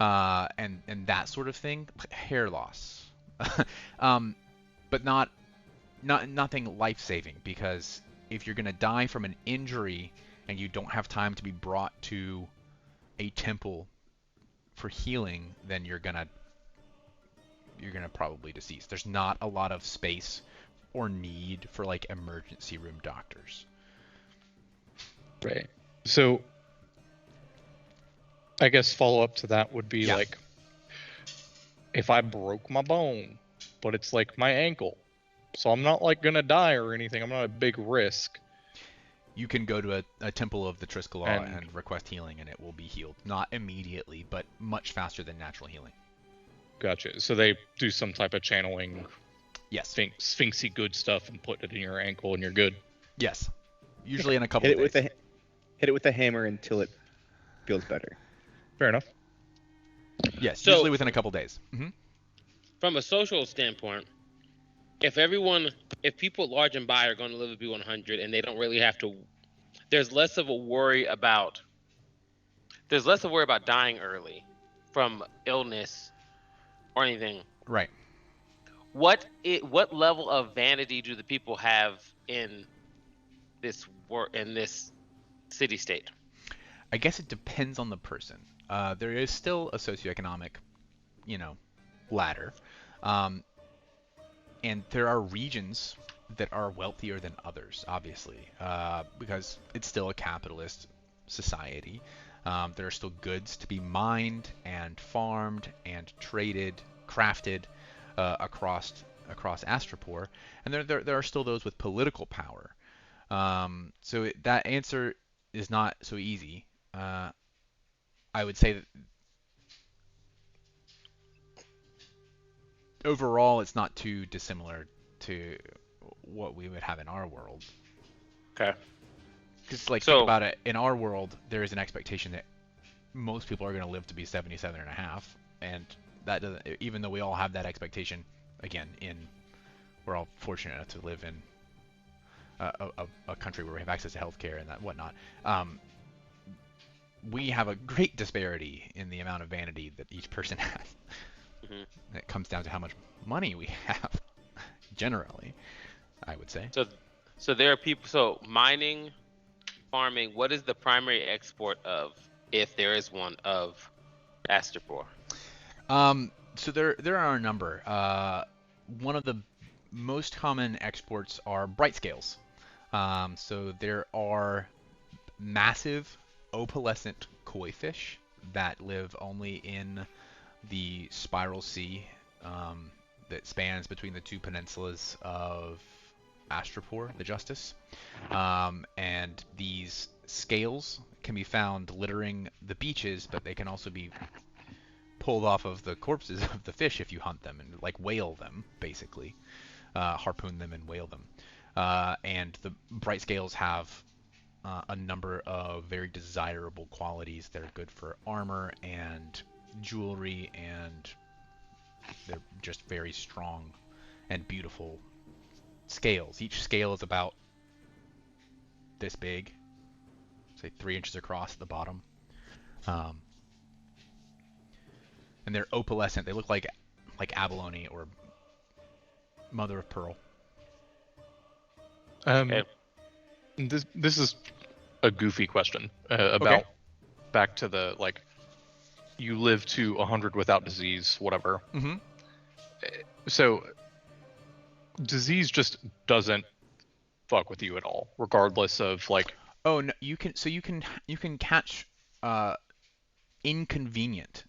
and that sort of thing. Hair loss, but nothing life-saving, because if you're gonna die from an injury and you don't have time to be brought to a temple for healing, then you're gonna probably decease. There's not a lot of space or need for like emergency room doctors. Right. So, I guess follow up to that would be Yeah. like, if I broke my bone, but it's like my ankle, so I'm not like gonna die or anything. I'm not a big risk. You can go to a temple of the Triskelaw And- and request healing, and it will be healed. Not immediately, but much faster than natural healing. Gotcha. So they do some type of channeling, Yes. sphinxy good stuff, and put it in your ankle, and you're good. Yes. Usually in a couple Hit of it with days. hit it with a hammer until it feels better. Fair enough. Yes, So- usually within a couple days. From a social standpoint, if people large and by are going to live to be 100 and they don't really have to, there's less of a worry about dying early from illness or anything. Right. What level of vanity do the people have in this city state? I guess it depends on the person. There is still a socioeconomic, ladder. And there are regions that are wealthier than others, obviously, because it's still a capitalist society. There are still goods to be mined and farmed and traded, crafted across Astropor, and there are still those with political power. So that answer is not so easy. I would say that overall, it's not too dissimilar to what we would have in our world. Okay. Because, think So- about it. In our world, there is an expectation that most people are going to live to be 77 and a half, and that doesn't. Even though we all have that expectation, again, we're all fortunate enough to live in a country where we have access to healthcare and that whatnot. We have a great disparity in the amount of vanity that each person has. Mhm. It comes down to how much money we have, generally, I would say. So there are people. So mining, farming. What is the primary export of, if there is one, of Astropor? So there are a number. One of the most common exports are bright scales. So there are massive opalescent koi fish that live only in the Spiral Sea that spans between the two peninsulas of Astropor, the Justice. And these scales can be found littering the beaches, but they can also be pulled off of the corpses of the fish if you hunt them and whale them, basically. Harpoon them and whale them. And the bright scales have a number of very desirable qualities that are good for armor and jewelry, and they're just very strong and beautiful scales. Each scale is about this big, say 3 inches across at the bottom. And they're opalescent. They look like abalone or mother of pearl. Okay. This is a goofy question about back to the you live to 100 without disease, whatever. Mm-hmm. So disease just doesn't fuck with you at all, regardless of like. Oh no, you can catch inconvenient,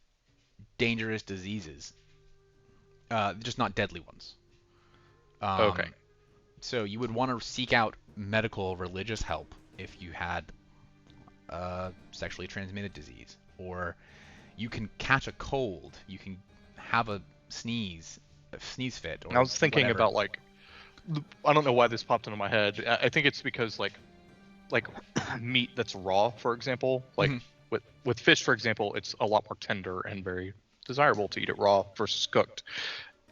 dangerous diseases, just not deadly ones. Okay. So you would want to seek out medical religious help if you had a sexually transmitted disease, or you can catch a cold. You can have a sneeze fit, or I was thinking whatever. about like, I don't know why this popped into my head. I think it's because like meat that's raw, for example, like Mhm. with fish, for example, it's a lot more tender and very desirable to eat it raw versus cooked.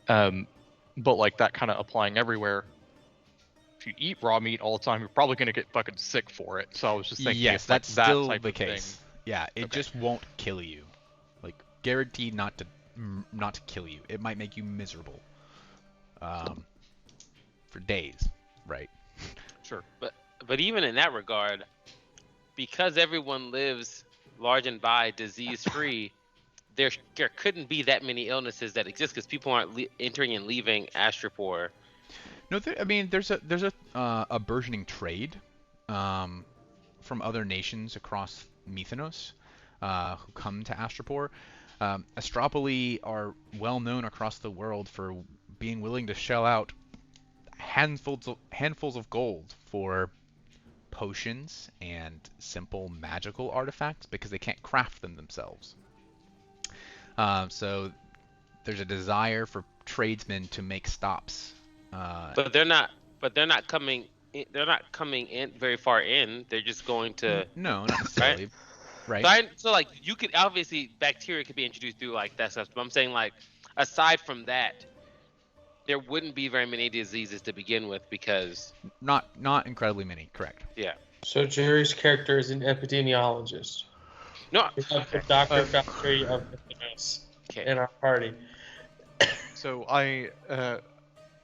But like that kind of applying everywhere. If you eat raw meat all the time, you're probably gonna get fucking sick for it. So I was just thinking, Yes, if, like, that's that still type the of case. thing. Yeah, it Okay. just won't kill you. Like guaranteed not to kill you. It might make you miserable. For days, right? Sure. But even in that regard, because everyone lives large and by disease free, there couldn't be that many illnesses that exist because people aren't entering and leaving Astropor. No, I mean there's a burgeoning trade from other nations across Mythonos who come to Astropor. Astropoli are well known across the world for being willing to shell out handfuls of gold for potions and simple magical artifacts because they can't craft them themselves. So there's a desire for tradesmen to make stops. But they're not. But they're not coming. They're not coming in very far in. They're just going to. No, not necessarily. Right. So like you could obviously bacteria could be introduced through like that stuff. But I'm saying like aside from that, there wouldn't be very many diseases to begin with because Not incredibly many. Correct. yeah. So Jerry's character is an epidemiologist. No. We have the Dr. Factory of Mythos Okay. in our party. So I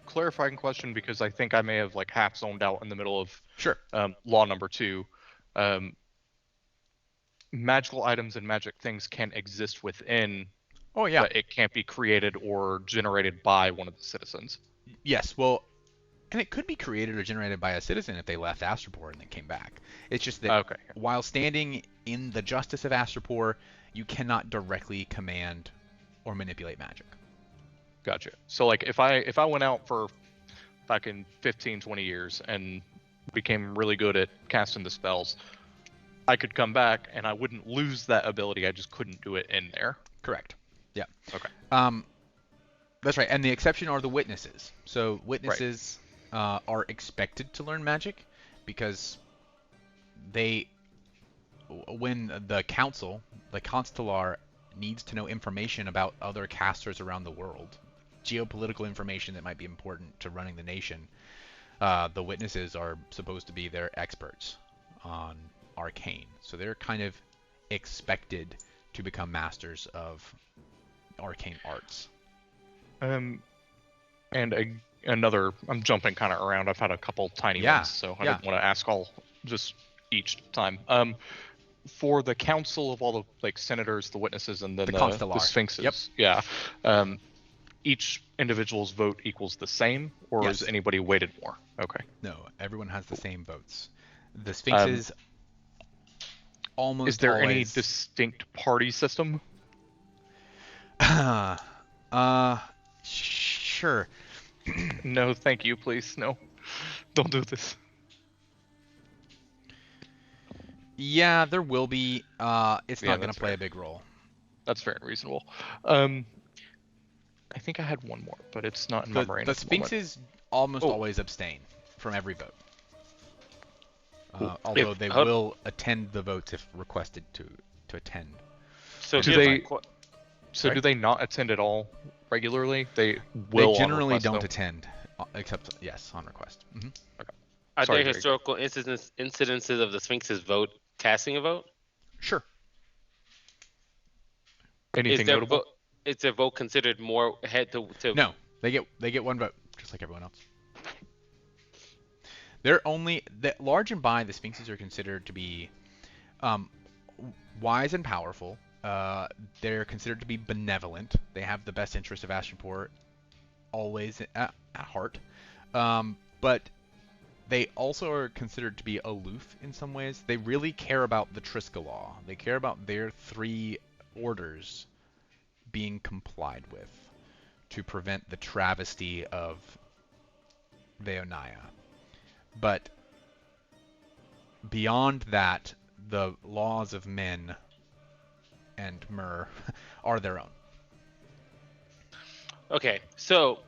clarifying question, because I think I may have like half zoned out in the middle of Sure. law number 2. Magical items and magic things can exist within, Oh yeah. but it can't be created or generated by one of the citizens. Yes. Well, and it could be created or generated by a citizen if they left Astropor and then came back. It's just that Okay. while standing in the justice of Astropor, you cannot directly command or manipulate magic. Gotcha. So like if I went out for fucking 15, 20 years and became really good at casting the spells, I could come back and I wouldn't lose that ability. I just couldn't do it in there. Correct. Yeah. Okay. That's right. And the exception are the witnesses. So witnesses are expected to learn magic because when the council, the Constellar, needs to know information about other casters around the world, geopolitical information that might be important to running the nation, the witnesses are supposed to be their experts on arcane. So they're kind of expected to become masters of arcane arts. And another, I'm jumping kind of around. I've had a couple tiny Yeah, ones, so I yeah. didn't want to ask all just each time. For the council of all the like senators, the witnesses, and then The the Constellar. sphinxes. Yep. Yeah. Each individual's vote equals the same, or Yes. is anybody weighted more? Okay. No, everyone has the same votes. The sphinxes almost Is there any always... distinct party system? Sure. No, thank you, please. No, don't do this. Yeah, there will be. It's Yeah, not going that's to play fair. a big role. That's very reasonable. I think I had one more, but it's not in my brain. The at the moment. sphinxes almost Oh. always abstain from every vote. Cool. Although they will attend the votes if requested to attend. So Do here's they- my que- So Sorry? do they not attend at all regularly? They will. They on generally request, don't though? attend, except on request. Are Sorry, there Greg. historical incidences of the Sphinx's vote casting a vote? Sure. Anything Is their notable? vote is their vote considered more ahead to No, they get one vote, just like everyone else. They're only large and by the sphinxes are considered to be wise and powerful. They're considered to be benevolent. They have the best interest of Astropor always at heart. But They also are considered to be aloof in some ways. They really care about the Triska law. They care about their 3 orders being complied with to prevent the travesty of Veonia. But beyond that, the laws of men and Myr are their own. Okay, so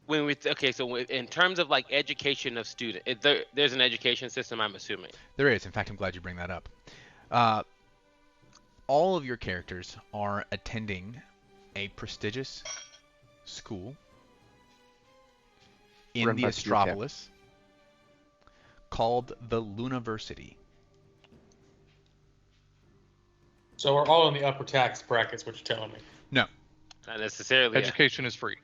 in terms of like education of student, there's an education system, I'm assuming. There is. In fact, I'm glad you bring that up. All of your characters are attending a prestigious school in Run the by Spear Camp. Astropolis called the Luniversity. So we're all in the upper tax brackets, what you're telling me. No. Not necessarily. Education is free.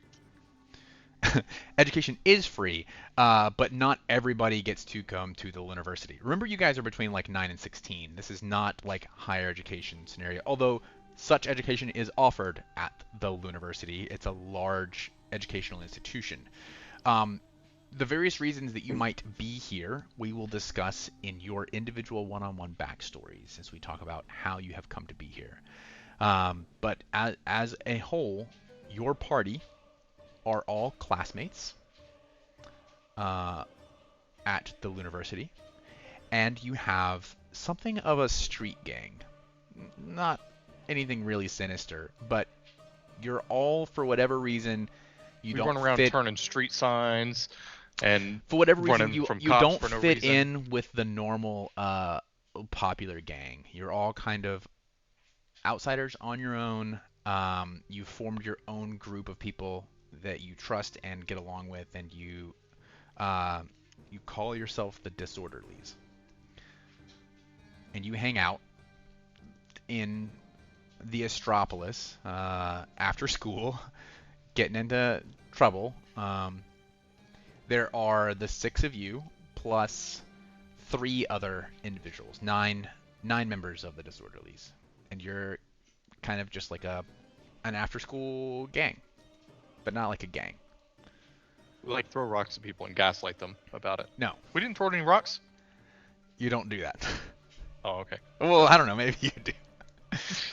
Education is free, but not everybody gets to come to the Luniversity. Remember, you guys are between like 9 and 16. This is not like higher education scenario, although such education is offered at the Luniversity. It's a large educational institution. The various reasons that you might be here, we will discuss in your individual one-on-one backstories as we talk about how you have come to be here. But as a whole, your party are all classmates at the Luniversity, and you have something of a street gang. Not anything really sinister, but you're all, for whatever reason, We don't run around fit. turning street signs and For whatever reason, running you from you cops don't for no fit reason. in with the normal popular gang. You're all kind of outsiders on your own. You formed your own group of people that you trust and get along with, and you call yourself the Disorderlies. And you hang out in the Astropolis after school, getting into trouble. There are the 6 of you plus 3 other individuals, 9 members of the Disorderlies, and you're kind of just like an after-school gang, but not like a gang. we like throw rocks at people and gaslight them about it. No, We didn't throw any rocks? you don't do that. Oh, okay. Well, I don't know, maybe you do.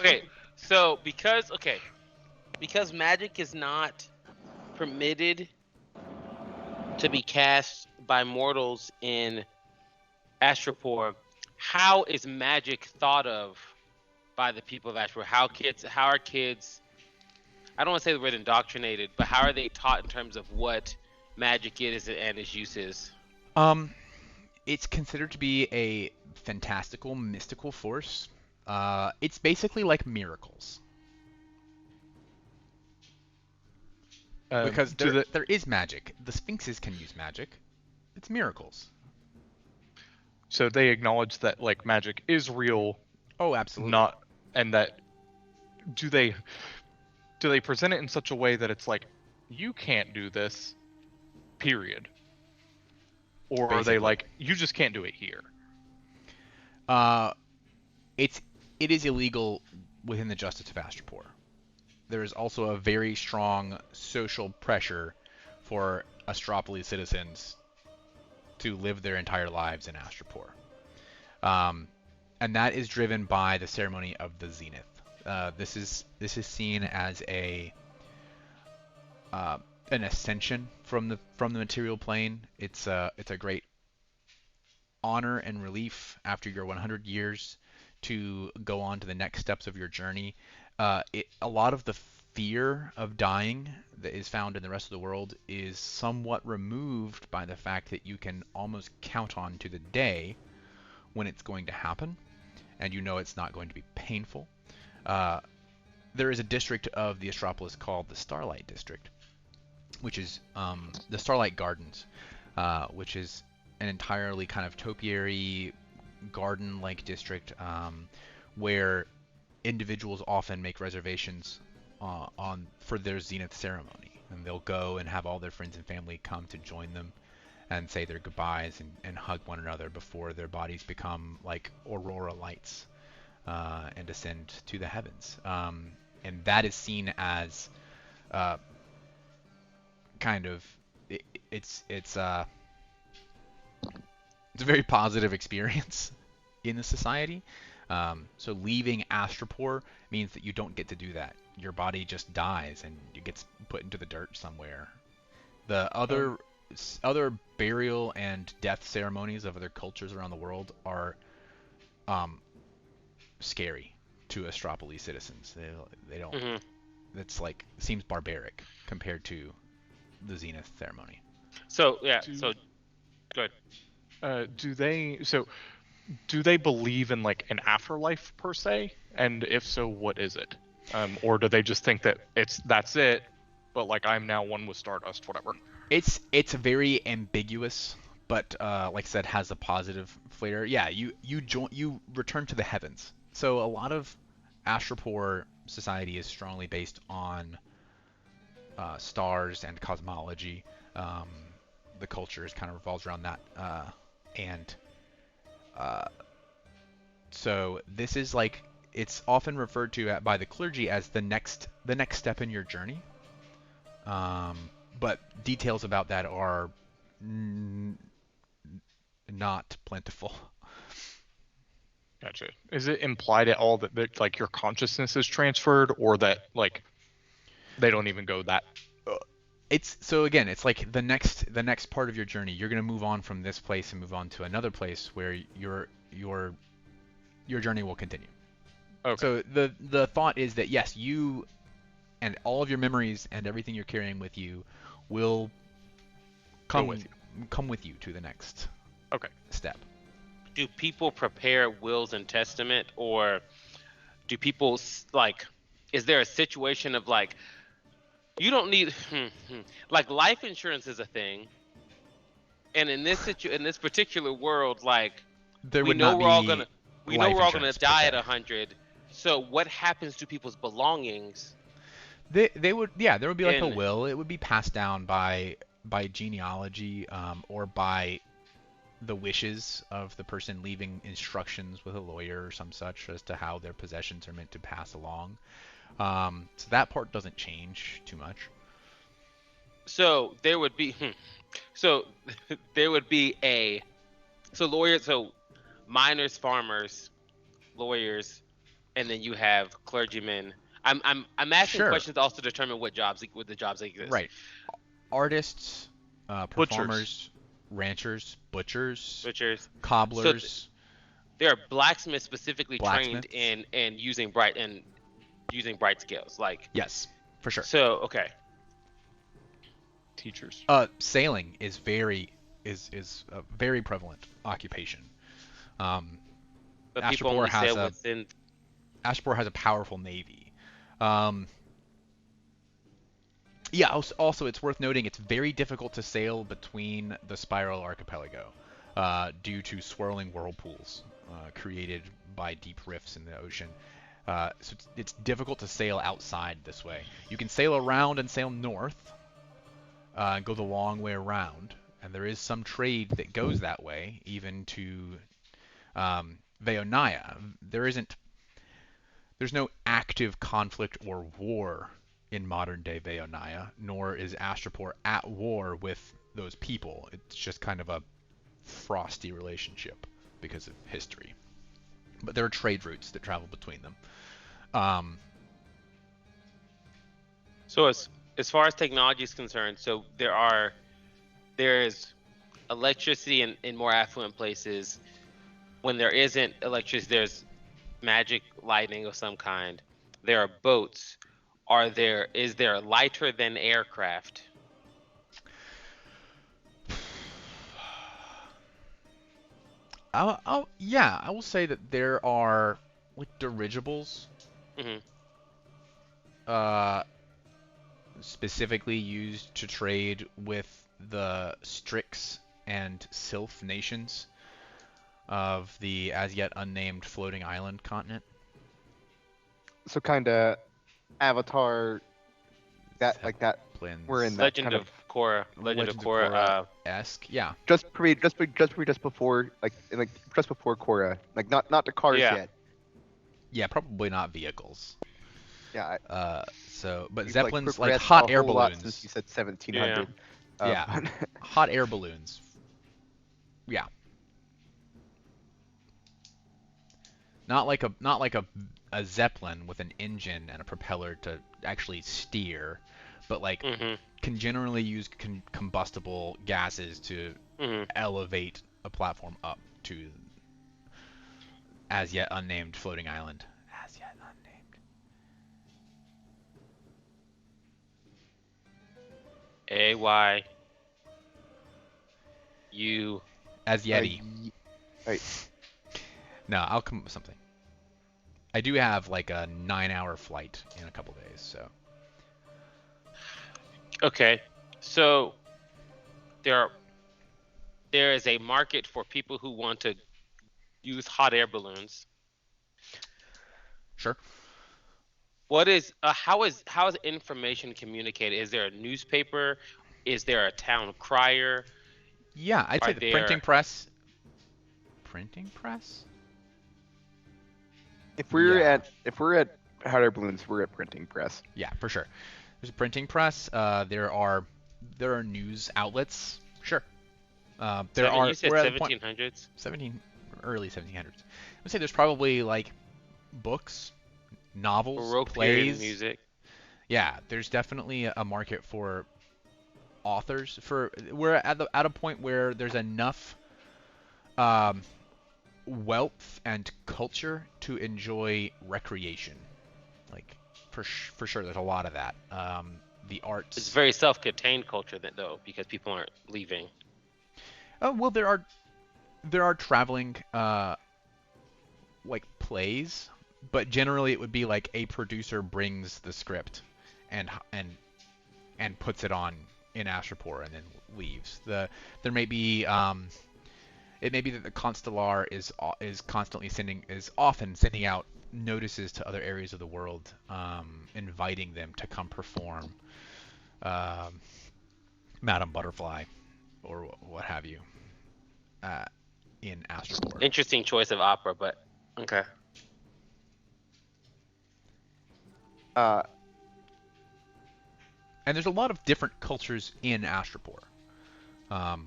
Okay, so because magic is not permitted to be cast by mortals in Astropor, how is magic thought of by the people of Astropor? How are kids? I don't want to say the word indoctrinated, but how are they taught in terms of what magic is and its uses? It's considered to be a fantastical, mystical force. It's basically like miracles. Because there is magic. The Sphinxes can use magic. It's miracles. So they acknowledge that like magic is real, Oh, absolutely. not, and that do they present it in such a way that it's like you can't do this, period, or are they Basically. like you just can't do it here? It is illegal within the justice of Astropor. There is also a very strong social pressure for Astropolis citizens to live their entire lives in Astropor. And that is driven by the ceremony of the Zenith. This is seen as an ascension from the material plane. It's a great honor and relief after your 100 years to go on to the next steps of your journey. A lot of the fear of dying that is found in the rest of the world is somewhat removed by the fact that you can almost count on to the day when it's going to happen, and you know it's not going to be painful. There is a district of the Astropolis called the Starlight District, which is the Starlight Gardens, which is an entirely kind of topiary garden-like district where individuals often make reservations for their Zenith ceremony, and they'll go and have all their friends and family come to join them and say their goodbyes and hug one another before their bodies become like aurora lights and ascend to the heavens. And that is seen as kind of it's a very positive experience in the society. So leaving Astropor means that you don't get to do that. Your body just dies and it gets put into the dirt somewhere. The other burial and death ceremonies of other cultures around the world are scary to Astropolis citizens. They don't. Mhm. It's like seems barbaric compared to the Zenith ceremony. So yeah. Do- So good. Do they believe in like an afterlife per se? And if so, what is it? Or do they just think that that's it, but like I'm now one with Stardust, whatever? It's very ambiguous, but like I said, has a positive flair. Yeah, you return to the heavens. So a lot of Astropor society is strongly based on stars and cosmology. The culture is kind of revolves around that, and so this is like it's often referred to by the clergy as the next step in your journey. But details about that are not plentiful. Gotcha. Is it implied at all that like your consciousness is transferred, or that like they don't even go that? It's so again, it's like the next part of your journey. You're gonna move on from this place and move on to another place where your journey will continue. Okay. So the thought is that yes, you and all of your memories and everything you're carrying with you will come with you to the next Okay. step. Do people prepare wills and testament, or do people like? Is there a situation of like, you don't need like life insurance is a thing, and in this in this particular world, like There we would know not we're all be gonna we know life we're all gonna insurance die at prepared. 100. So what happens to people's belongings? They would there would be like a And- will. It would be passed down by genealogy or by the wishes of the person leaving instructions with a lawyer or some such as to how their possessions are meant to pass along. So that part doesn't change too much. So there would be so there would be lawyers, so miners, farmers, lawyers, and then you have clergymen. I'm asking Sure. questions to also determine what the jobs exist. Right. Artists, performers, ranchers, butchers, Butchers. cobblers. There are blacksmiths specifically trained Blacksmiths. in using bright scales. Like Yes, for sure. so. Okay. Teachers. Sailing is a very prevalent occupation. But people Astropor only has sail a within. Astropor has a powerful navy. Yeah, also it's worth noting it's very difficult to sail between the Spiral Archipelago due to swirling whirlpools created by deep rifts in the ocean. So it's difficult to sail outside this way. You can sail around and sail north and go the long way around, and there is some trade that goes that way, even to Veonia. There's no active conflict or war in modern-day Veonia, nor is Astropor at war with those people. It's just kind of a frosty relationship because of history. But there are trade routes that travel between them. So as far as technology is concerned, so there is electricity in more affluent places. When there isn't electricity, there's magic lightning of some kind. There are boats. Is there lighter than aircraft? I will say that there are like dirigibles, Hmm. specifically used to trade with the Strix and Sylph nations of the as yet unnamed floating island continent. So kind of Avatar, that like that. Zeppelins. We're in that Legend kind of Korra. Legend of Korra. esque, yeah. just before just before Korra, like not the cars Yeah. yet. Yeah, probably not vehicles. Yeah, But we've, Zeppelins like progressed hot a air whole lot balloons. since you said 1700. Yeah. Hot air balloons. Yeah. Not like a zeppelin with an engine and a propeller to actually steer, but like Mhm. can generally use combustible gases to Mhm. elevate a platform up to as yet unnamed floating island. As yet unnamed. AY U. As Yeti. Right. No, I'll come up with something. I do have like a 9-hour flight in a couple days, so. Okay, so there is a market for people who want to use hot air balloons. Sure. What is how is information communicated? Is there a newspaper? Is there a town crier? Yeah, I'd say Are the there- printing press. Printing press? If we're Yeah. at hot air balloons, we're at printing press. Yeah, for sure. There's a printing press. There are news outlets. Sure. There are. You said We're at the point 1700s. early 1700s. I would say there's probably like books, novels, Baroque period plays. music. Yeah, there's definitely a market for authors. We're at a point where there's enough wealth and culture to enjoy recreation. Like for sure, there's a lot of that. The arts. It's very self-contained culture then, though, because people aren't leaving. Oh well, there are traveling like plays, but generally it would be like a producer brings the script and puts it on in Astropor and then leaves. There may be it may be that the Constellar is often sending out notices to other areas of the world, inviting them to come perform Madame Butterfly or what have you in Astropor. Interesting choice of opera, but okay. And there's a lot of different cultures in Astropor. A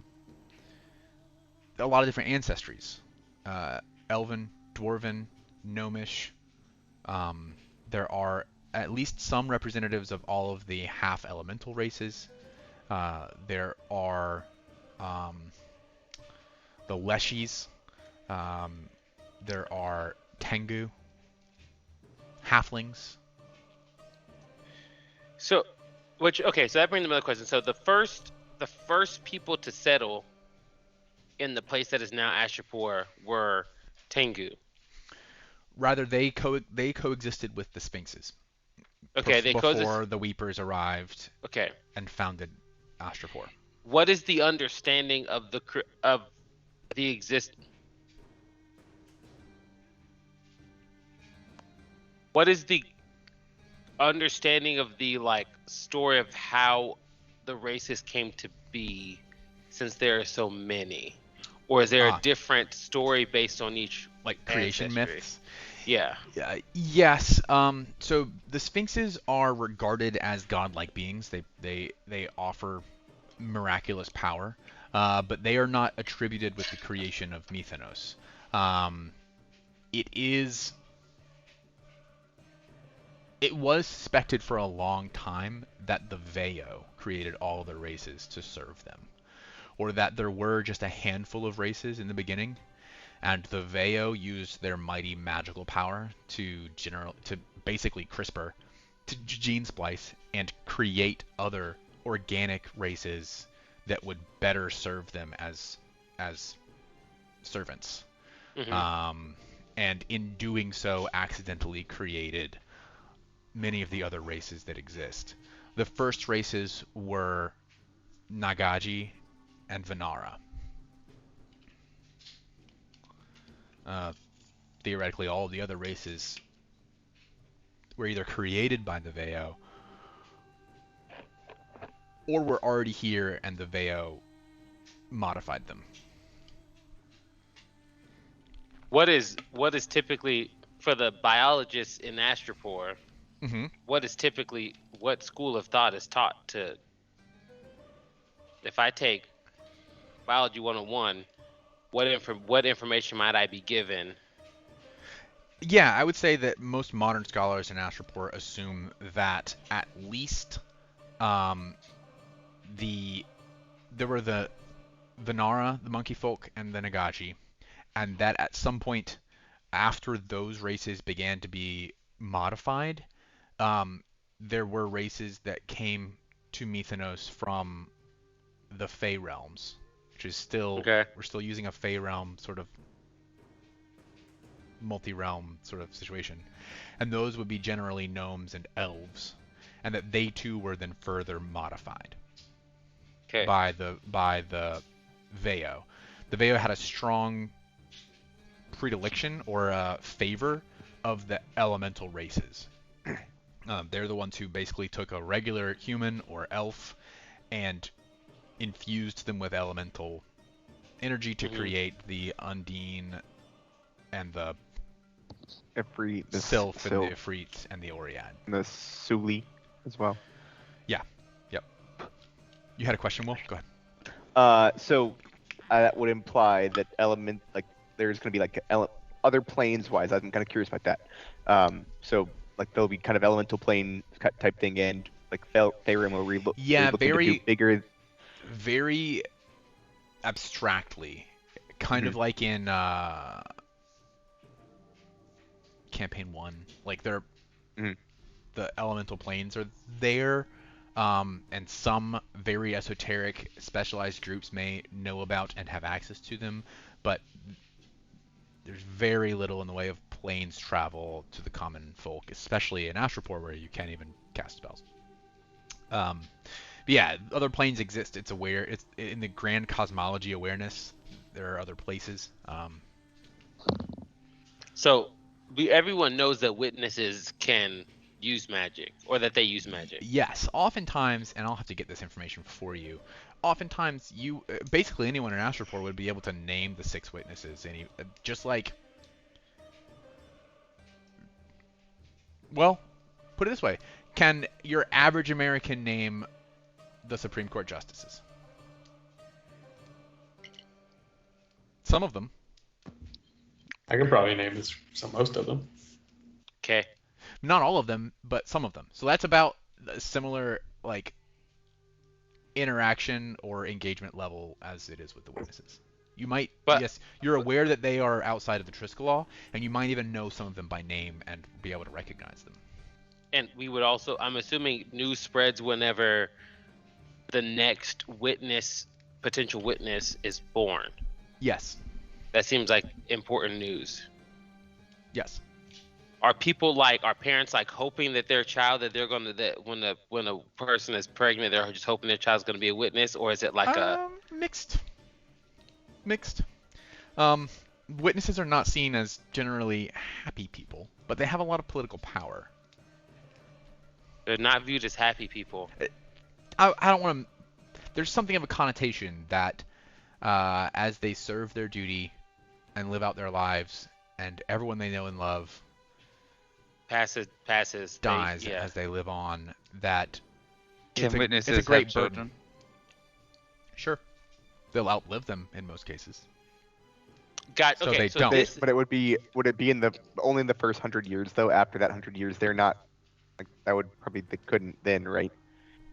lot of different ancestries. Elven, Dwarven, Gnomish. There are at least some representatives of all of the half-elemental races. There are the Leshies. There are Tengu. Halflings. So that brings another question. So the first people to settle in the place that is now Astropor were Tengu. Rather, they coexisted with the Sphinxes. Okay, before the Weepers arrived. Okay. And founded Astropor. What is the understanding of the exist? What is the understanding of the story of how the races came to be, since there are so many, or is there a different story based on each creation ancestry? myths? Yeah. Yes. So the Sphinxes are regarded as godlike beings. They offer miraculous power, but they are not attributed with the creation of Mythonos. It was suspected for a long time that the Veo created all the races to serve them, or that there were just a handful of races in the beginning, and the Veo used their mighty magical power to basically CRISPR, to gene splice and create other organic races that would better serve them as servants. Mm-hmm. And in doing so, accidentally created many of the other races that exist. The first races were Nagaji and Vanara. Theoretically, all of the other races were either created by the Veo or were already here and the Veo modified them. What is typically, for the biologists in Astropor, Mm-hmm. what school of thought is taught to if I take biology 101, what information might I be given? Yeah, I would say that most modern scholars in Astroport assume that at least um, there were the Nara, the monkey folk, and the Nagashi, and that at some point after those races began to be modified, um, there were races that came to Mythonos from the Fey realms, which is still Okay. we're still using a Fey realm sort of multi-realm sort of situation, and those would be generally gnomes and elves, and that they too were then further modified Okay. by the Veo. The Veo had a strong predilection or a favor of the elemental races. They're the ones who basically took a regular human or elf and infused them with elemental energy to create the Undine and the Ifrit, the Sylph and Sylph, the Ifrit and the Oriad. and the Suli as well. Yep. You had a question, Will? Go ahead. So that would imply that there's going to be like other planes wise. I'm kind of curious about that. So like there'll be kind of elemental plane type thing, and like Faerun will Yeah, looking to do very bigger. very abstractly, kind of like in campaign 1. Like they're Mhm. the elemental planes are there, and some very esoteric specialized groups may know about and have access to them, but there's very little in the way of planes travel to the common folk, especially in Astroport where you can't even cast spells. But yeah, other planes exist. It's in the grand cosmology awareness. There are other places. So everyone knows that witnesses can use magic, or that they use magic. Yes, oftentimes, and I'll have to get this information for you. Oftentimes, basically anyone in Astroport would be able to name the 6 witnesses, just like, well, put it this way: can your average American name the Supreme Court justices? Some of them. I can probably name most of them. Okay. Not all of them, but some of them. So that's about a similar like interaction or engagement level as it is with the witnesses. You might, yes, you're aware that they are outside of the Triskelaw, and you might even know some of them by name and be able to recognize them. And we would also, I'm assuming, news spreads whenever the next potential witness is born. Yes. That seems like important news. Yes. Are parents like hoping that their child, when a person is pregnant, they're just hoping their child's going to be a witness, or is it like mixed? Witnesses are not seen as generally happy people, but they have a lot of political power. They're not viewed as happy people. I don't want to. There's something of a connotation that as they serve their duty and live out their lives, and everyone they know and love passes dies as they live on, that Can witnesses it's a great have burden. children? Sure. They'll outlive them in most cases. So they don't. But would it be only in the first 100 years though? After that 100 years, they're not. Like, they couldn't then, right?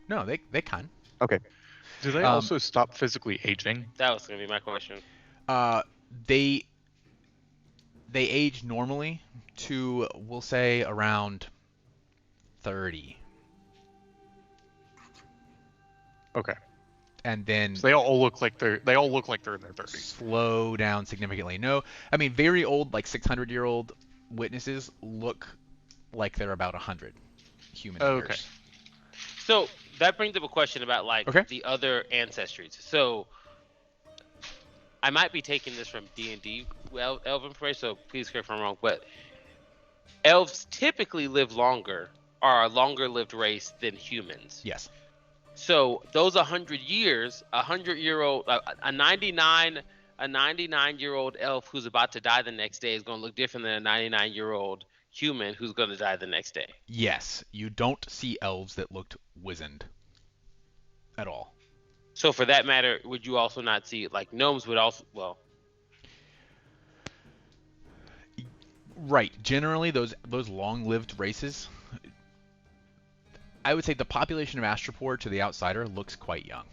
No, they can. Okay. Do they also stop physically aging? That was going to be my question. They age normally to, we'll say, around 30. Okay. And then So they all look like they're in their 30s. slow down significantly. No, I mean very old, like 600-year-old witnesses look like they're about 100 human years. Okay. So that brings up a question about the other ancestries. So I might be taking this from D&D elf information, so please correct if I'm wrong, but elves typically live longer, are a longer lived race than humans. Yes. So those 100 years, a 100-year-old, a 99-year-old elf who's about to die the next day is going to look different than a 99-year-old human who's going to die the next day. Yes, you don't see elves that looked wizened at all. So for that matter, would you also not see like gnomes would also Right. Generally, those long-lived races, I would say the population of Astropor to the outsider looks quite young,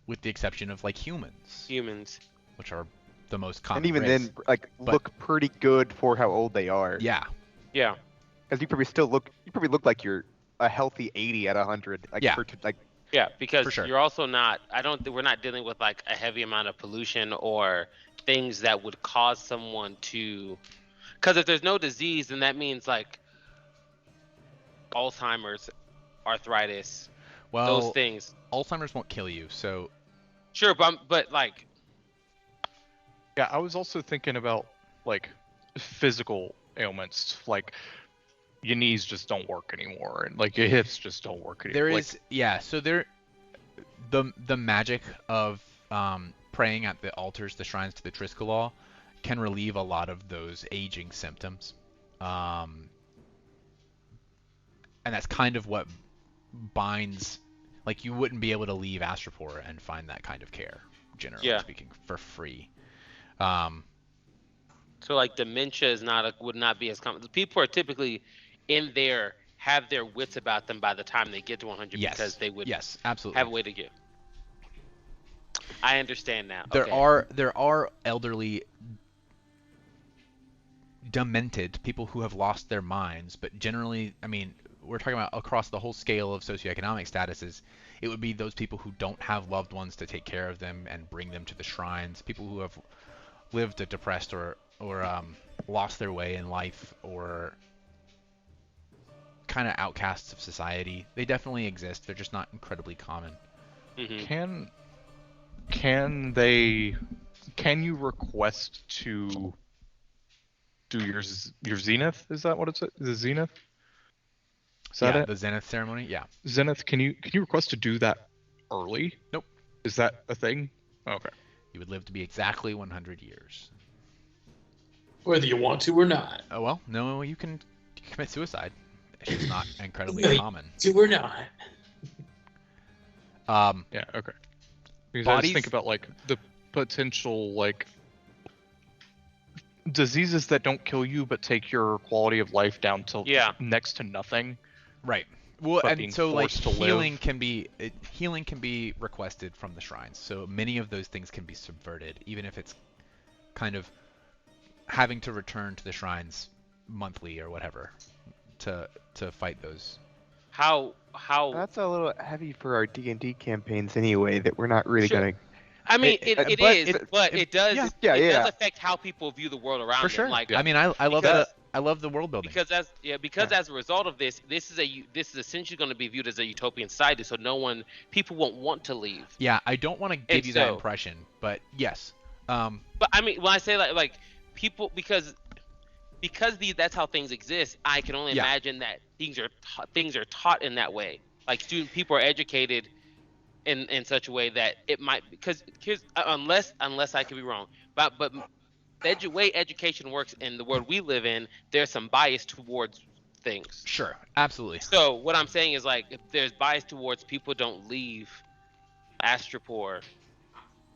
with the exception of like humans, humans? which are the most common. And even race. then, like, But- look pretty good for how old they are. Yeah. Yeah. Because you probably look like you're a healthy 80 out of 100. Like, Yeah. like, Yeah, because For sure. you're also not. We're not dealing with like a heavy amount of pollution or things that would cause someone to. Because if there's no disease, then that means like Alzheimer's, arthritis, Well, those things. Alzheimer's won't kill you, so Sure, but like Yeah, I was also thinking about like physical ailments, like your knees just don't work anymore, and like your hips just don't work anymore. there like, is the magic of praying at the altars, the shrines to the Triskelaw, can relieve a lot of those aging symptoms. And that's kind of what binds, like you wouldn't be able to leave Astropor and find that kind of care, generally Yeah. speaking, for free. so like dementia would not be as common. People are typically have their wits about them by the time they get to 100 Yes. because they would Yes, absolutely. have a way to get. I understand now. There Okay. there are elderly demented people who have lost their minds, but generally, I mean, we're talking about across the whole scale of socioeconomic statuses. It would be those people who don't have loved ones to take care of them and bring them to the shrines, people who have lived a depressed or lost their way in life, or kind of outcasts of society. They definitely exist. They're just not incredibly common. Mhm. can you request to do your zenith? Is that what it's the zenith? Is that Yeah, it? the Zenith ceremony. Yeah. Zenith, can you request to do that early? Nope. Is that a thing? Okay. You would live to be exactly 100 years. Whether you want to or not. Oh well, no, you can commit suicide. It's just not incredibly No, you- common. To or not. Yeah, okay. Because I Bodies- just think about like the potential like diseases that don't kill you but take your quality of life down to Yeah. next to nothing. Right. Well, But and being so like forced to live. healing can be requested from the shrines. So many of those things can be subverted, even if it's kind of having to return to the shrines monthly or whatever to fight those. How that's a little heavy for our D&D campaigns anyway, that we're not really Sure. going to... I mean, It- it but is, it- but it does. yeah, it yeah. does affect how people view the world around For them. sure. Like, I mean, I love because- the world building. because as a result of this is essentially going to be viewed as a utopian society. So people won't want to leave. Yeah, I don't want to give And you that so- impression, but yes. But I mean, when I say like people because that's how things exist. I can only Yeah. imagine that things are taught in that way. Like people are educated in such a way that it might because unless I could be wrong, but the way education works in the world we live in, there's some bias towards things. Sure, absolutely. So what I'm saying is like if there's bias towards people don't leave Astropor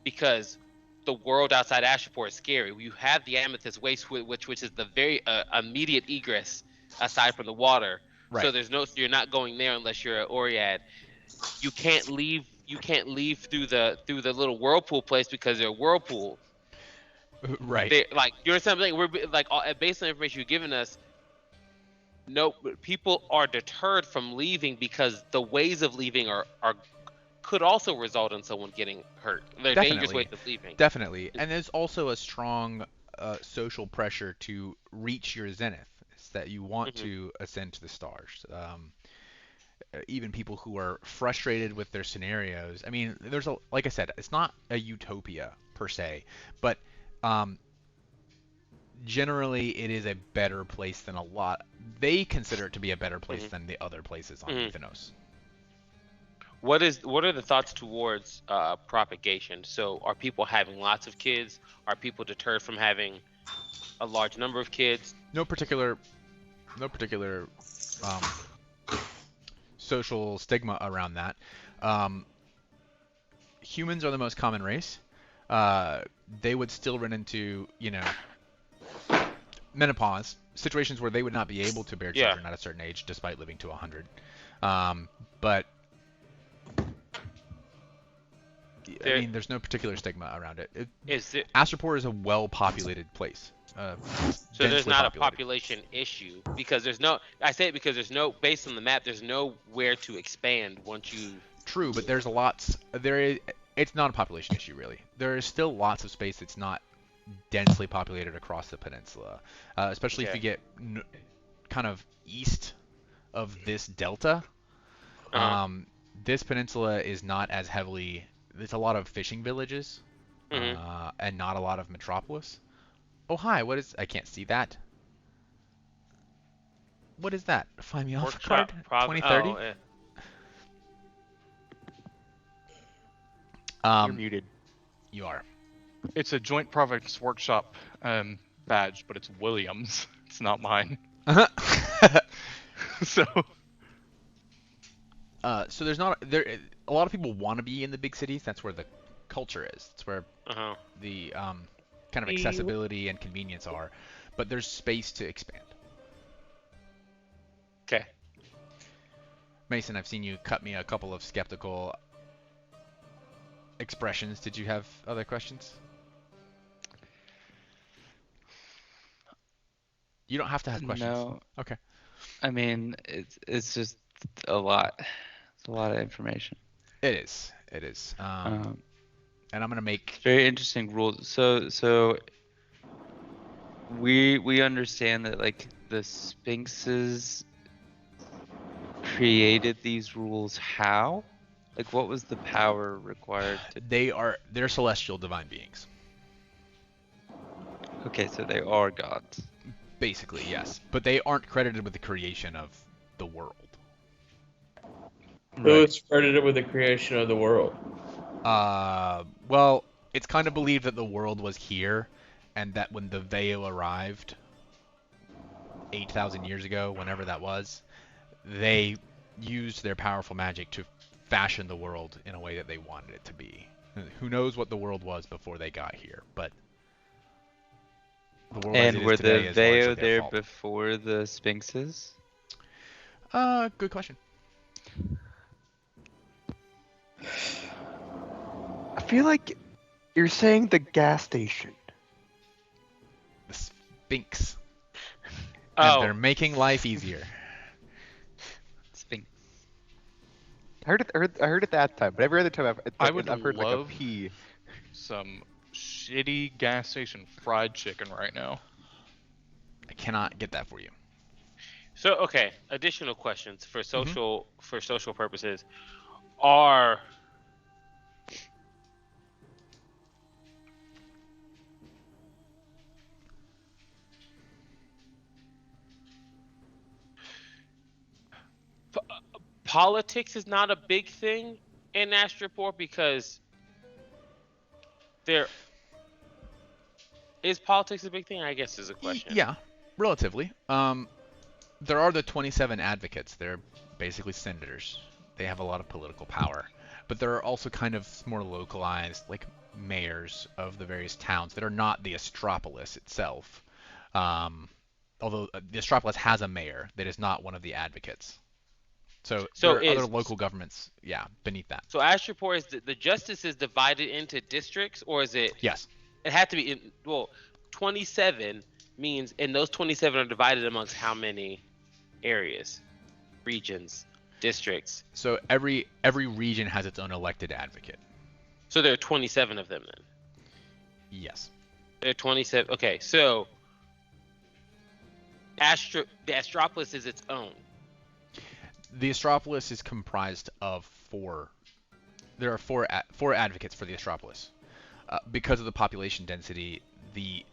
because the world outside Astropor is scary. You have the Amethyst Waste, which is the very immediate egress aside from the water. Right. So you're not going there unless you're an Oriad. You can't leave through the little whirlpool place because they're whirlpool. Right. They like you understand what I'm saying? We're like based on the information you've given us. No, people are deterred from leaving because the ways of leaving are could also result in someone getting hurt. They're dangerous Definitely. ways of leaving. Definitely. And there's also a strong social pressure to reach your zenith. It's that you want Mhm. to ascend to the stars. Even people who are frustrated with their scenarios. I mean, like I said, it's not a utopia per se, but generally it is a better place than a lot. They consider it to be a better place Mhm. than the other places on Mhm. Mythonos. What are the thoughts towards propagation? So are people having lots of kids? Are people deterred from having a large number of kids? No particular social stigma around that. humans are the most common race. They would still run into, menopause, situations where they would not be able to bear Yeah. children at a certain age despite living to 100. But I mean, there's no particular stigma around it. Is it Astropor is a well-populated place. so? There's Densely not a populated. population issue because there's no. I say it because there's no, based on the map, there's nowhere to expand once you. True, but there's lots. It's not a population issue really. There is still lots of space that's not densely populated across the peninsula, especially if Okay. you get kind of east of this delta. Uh-huh. This peninsula is not as heavily. There's a lot of fishing villages, Mhm. and not a lot of metropolis. Oh hi, what is? I can't see that. What is that? Find me off card. 2030. Oh, eh. You're muted. You are. It's a joint province workshop badge, but it's Williams. It's not mine. So So there's not there. A lot of people want to be in the big cities. That's where the culture is. It's where Uh-huh. the kind of accessibility and convenience are. But there's space to expand. Okay. Mason, I've seen you cut me a couple of skeptical expressions. Did you have other questions? You don't have to have questions. No. Okay. I mean, it's just a lot. It's a lot of information. It is. It is. And I'm gonna make. Very interesting rules. So we understand that like the Sphinxes created these rules. How? Like, what was the power required to? They're celestial divine beings. Okay, so they are gods. Basically, yes. But they aren't credited with the creation of the world. Who is credited with the creation of the world? Well, it's kind of believed that the world was here, and that when the Veo arrived 8,000 years ago, whenever that was, they used their powerful magic to fashion the world in a way that they wanted it to be. Who knows what the world was before they got here, but the world as it And is were today the is largely Veo their there fault. before the Sphinxes? Good question. I feel like you're saying the gas station. The Sphinx. Oh. And they're making life easier. Sphinx. I heard it that time, but every other time I would I've heard like a love- P. some shitty gas station fried chicken right now. I cannot get that for you. So okay, additional questions for Mm-hmm. social purposes are politics is not a big thing in Astroport because there is politics a big thing? I guess is a question. Yeah, relatively. There are the 27 advocates. They're basically senators. They have a lot of political power. But there are also kind of more localized, like mayors of the various towns that are not the Astropolis itself. Although the Astropolis has a mayor that is not one of the advocates. So there are other local governments, yeah, beneath that. So Astroport is the justice is divided into districts, or is it? Yes. It had to be in, well, 27 means, and those 27 are divided amongst how many areas, regions, districts? So every region has its own elected advocate. So there are 27 of them then. Yes. There are 27. Okay, so the Astropolis is its own. The Astropolis is comprised of four. There are four advocates for the Astropolis. Because of the population density, the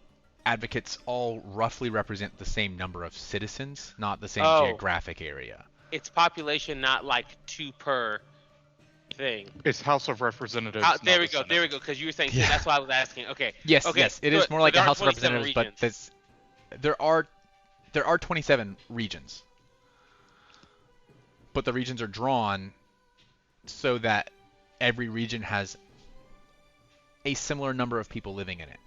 advocates all roughly represent the same number of citizens, not the same geographic area. It's population, not like 2 per thing. It's House of Representatives. There not we the go. Senate. There we go. Because you were saying Yeah. that's why I was asking. Okay. Yes, Okay, yes, it so is more like there a are House of 27 Representatives, but there are 27 regions. But the regions are drawn so that every region has a similar number of people living in it.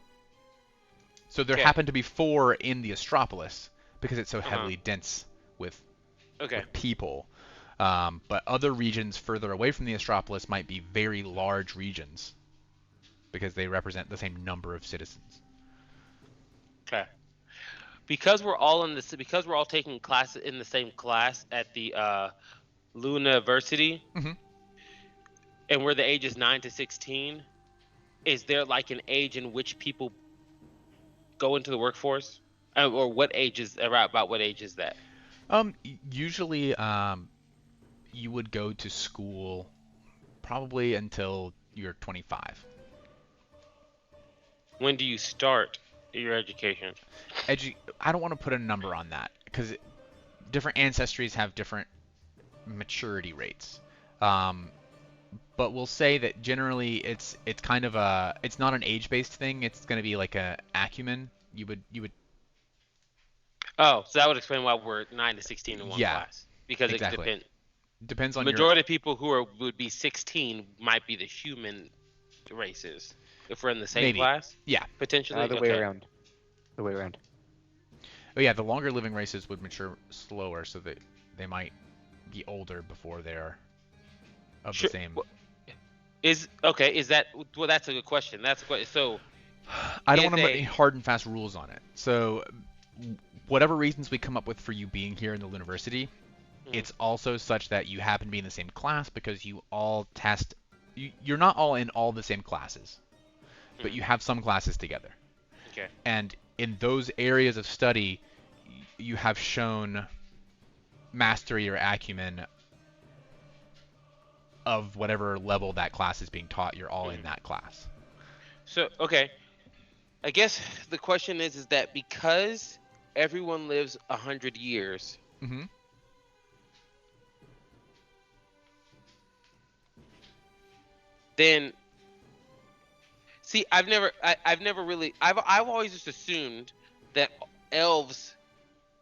So there Okay. happen to be 4 in the Astropolis because it's so Uh-huh. heavily dense with Okay. people. But other regions further away from the Astropolis might be very large regions because they represent the same number of citizens. Okay. Because we're all because we're all taking class in the same class at the Luniversity, Mhm. and we're the ages 9 to 16, is there like an age in which people go into the workforce? Or what age is about what age is that? Usually, you would go to school probably until you're 25. When do you start your education? I don't want to put a number on that because different ancestries have different maturity rates. But we'll say that generally it's kind of it's not an age-based thing. It's going to be like a acumen. You would Oh, so that would explain why we're 9 to 16 in one Yeah, class. Because exactly. it depends the on your majority of people who would be 16 might be the human races. If we're in the same Maybe. class, yeah. potentially. The way around. The way around. Oh yeah, the longer living races would mature slower, so that they might be older before they're of Sure. the same. Is that well? That's a good question. That's a question. So I don't if want to put they- any hard and fast rules on it. So, whatever reasons we come up with for you being here in the university, it's also such that you happen to be in the same class because you all test. You're not all in all the same classes, but you have some classes together. Okay. And in those areas of study, you have shown mastery or acumen of whatever level that class is being taught. You're all in that class. So okay, I guess the question is that because everyone lives 100 years, Mm-hmm. then see, I've never really, I've always just assumed that elves,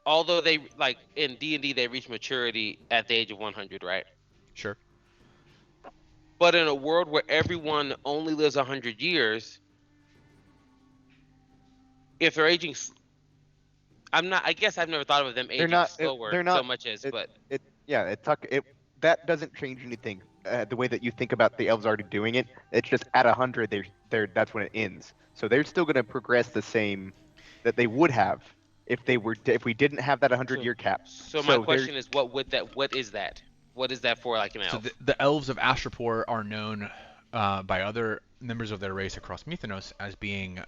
although they like in D&D they reach maturity at the age of 100, right? Sure. But in a world where everyone only lives 100 years, if they're aging, I guess I've never thought of them aging slower they're not- so much as, but that doesn't change anything. The way that you think about the elves already doing it, it's just at 100, that's when it ends. So they're still going to progress the same that they would have if we didn't have that 100-year cap. So my So question is, what is that? What is that for, like an elf? So the elves of Astropor are known by other members of their race across Mythonos as being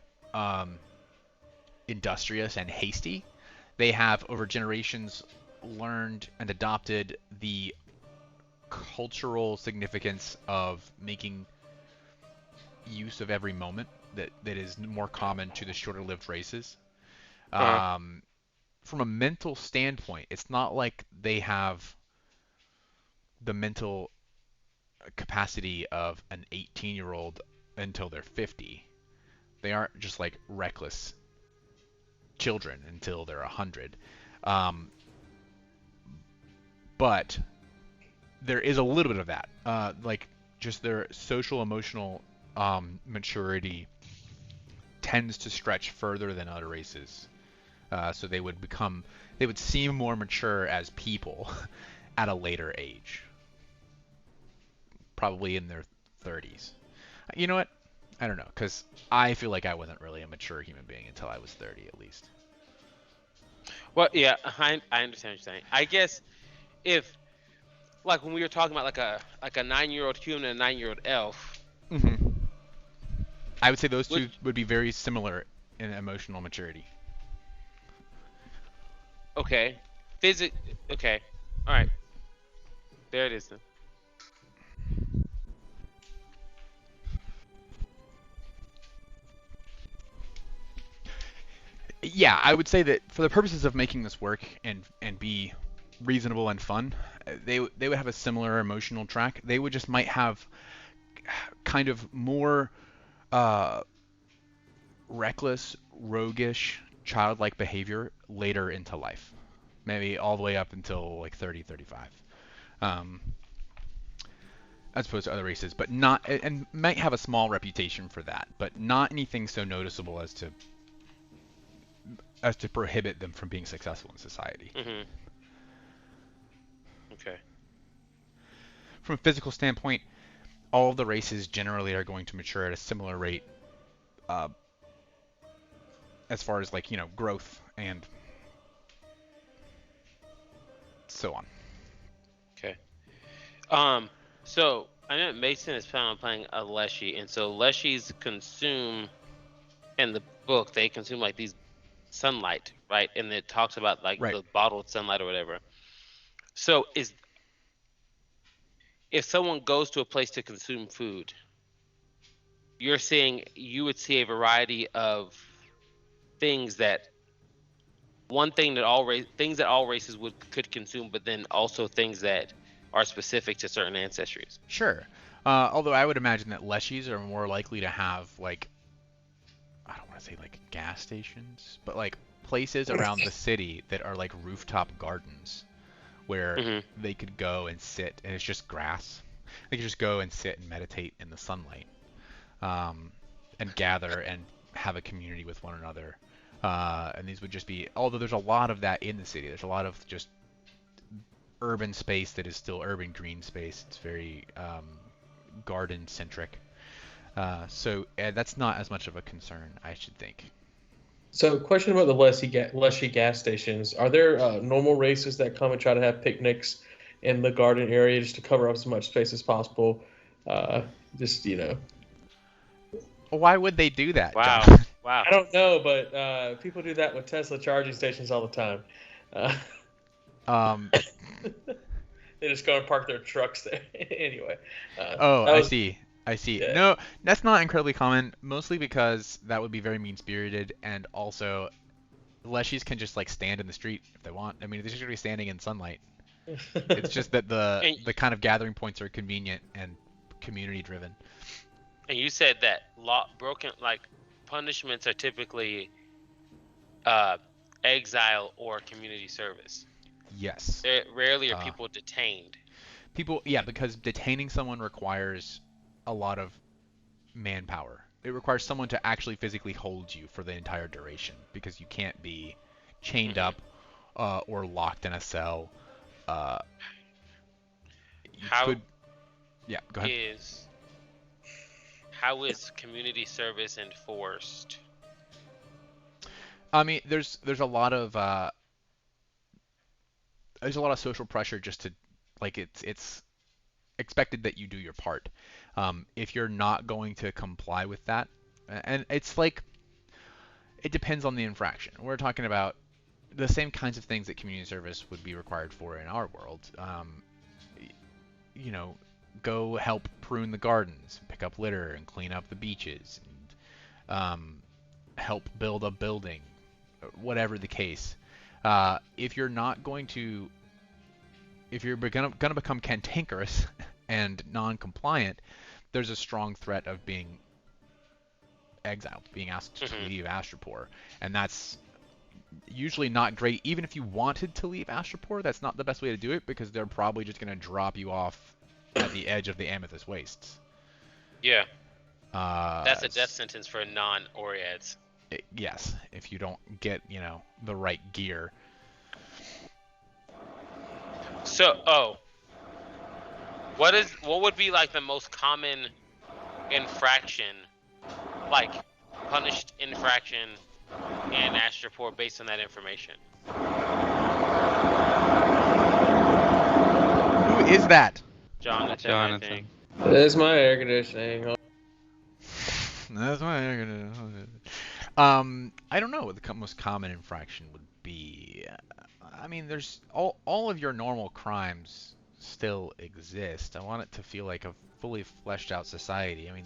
industrious and hasty. They have, over generations, learned and adopted the cultural significance of making use of every moment that is more common to the shorter-lived races. From a mental standpoint, it's not like they have the mental capacity of an 18-year-old until they're 50. They aren't just like reckless children until they're 100. But there is a little bit of that. Like just their social emotional maturity tends to stretch further than other races. So they would seem more mature as people at a later age. Probably in their 30s. You know what? I don't know, because I feel like I wasn't really a mature human being until I was 30 at least. Well, yeah, I understand what you're saying. I guess if, like, when we were talking about like a 9-year-old human and a 9-year-old elf. Mm-hmm. I would say those two would be very similar in emotional maturity. Okay. Okay. All right. There it is then. Yeah, I would say that for the purposes of making this work and be reasonable and fun, they would have a similar emotional track. They would just might have kind of more reckless, roguish, childlike behavior later into life. Maybe all the way up until like 30, 35. as opposed to other races, but not, and might have a small reputation for that, but not anything so noticeable as to prohibit them from being successful in society. Mm-hmm. Okay. From a physical standpoint, all of the races generally are going to mature at a similar rate, as far as like, growth and so on. Okay. So I know Mason is planning on playing a Leshy, and so Leshies consume, in the book, they consume like these sunlight, right? And it talks about like Right. the bottled sunlight or whatever. So if someone goes to a place to consume food, you're saying you would see a variety of things that things that all races could consume, but then also things that are specific to certain ancestries. Sure. Although I would imagine that Leshies are more likely to have, like, I don't want to say like gas stations, but like places around the city that are like rooftop gardens where Mm-hmm. they could go and sit, and it's just grass. They could just go and sit and meditate in the sunlight, and gather and have a community with one another. And these would just be, although there's a lot of that in the city, there's a lot of just urban space that is still urban green space. It's very garden centric. So that's not as much of a concern, I should think. So, question about the Leshy gas stations. Are there normal races that come and try to have picnics in the garden area just to cover up as much space as possible? Just, Why would they do that, Wow. John? Wow. I don't know, but people do that with Tesla charging stations all the time. They just go and park their trucks there. Anyway. I see. Yeah. No, that's not incredibly common, mostly because that would be very mean-spirited, and also Leshies can just like stand in the street if they want. I mean, they're just gonna be standing in sunlight. It's just that the kind of gathering points are convenient and community-driven. And you said that punishments are typically exile or community service. Yes. Rarely are people detained. Because detaining someone requires a lot of manpower. It requires someone to actually physically hold you for the entire duration, because you can't be chained up or locked in a cell. Go ahead. How is community service enforced? I mean, there's a lot of social pressure just to, like, it's expected that you do your part. If you're not going to comply with that, and it's like, it depends on the infraction. We're talking about the same kinds of things that community service would be required for in our world. Go help prune the gardens, pick up litter, and clean up the beaches, and help build a building, whatever the case. If you're going to become cantankerous and non-compliant, there's a strong threat of being exiled, being asked to leave Astropor, and that's usually not great. Even if you wanted to leave Astropor, that's not the best way to do it, because they're probably just going to drop you off at the edge of the Amethyst Wastes. Yeah. That's a death sentence for non-Oriads. Yes, if you don't get, the right gear. So, what would be like the most common infraction, like punished infraction in Astropor based on that information? Who is that? Jonathan, I think. There's my air conditioning. That's why I'm gonna. I don't know what the most common infraction would be. I mean, there's all of your normal crimes still exist. I want it to feel like a fully fleshed out society. I mean,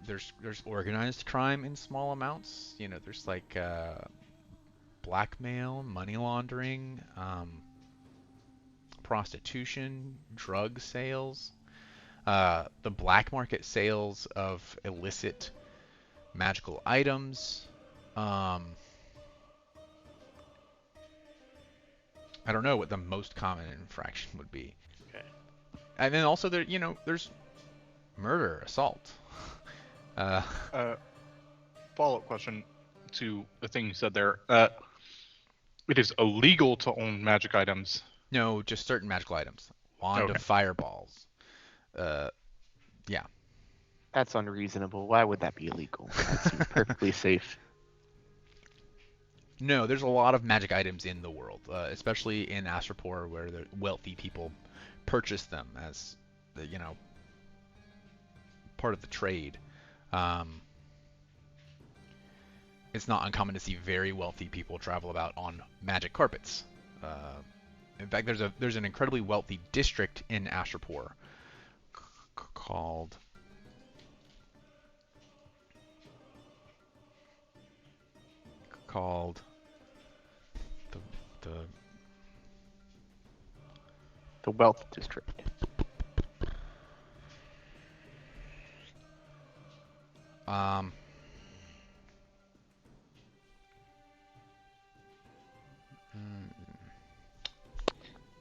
there's organized crime in small amounts. There's like blackmail, money laundering, prostitution, drug sales, the black market sales of illicit magical items. I don't know what the most common infraction would be. Okay. And then also there's murder, assault. Follow-up question to the thing you said there. It is illegal to own magic items. No, just certain magical items. Wand Okay. of fireballs. Yeah. That's unreasonable. Why would that be illegal? That seems perfectly safe. No, there's a lot of magic items in the world, especially in Astropor, where the wealthy people purchase them as, part of the trade. It's not uncommon to see very wealthy people travel about on magic carpets. In fact, there's an incredibly wealthy district in Astropor called The Wealth District.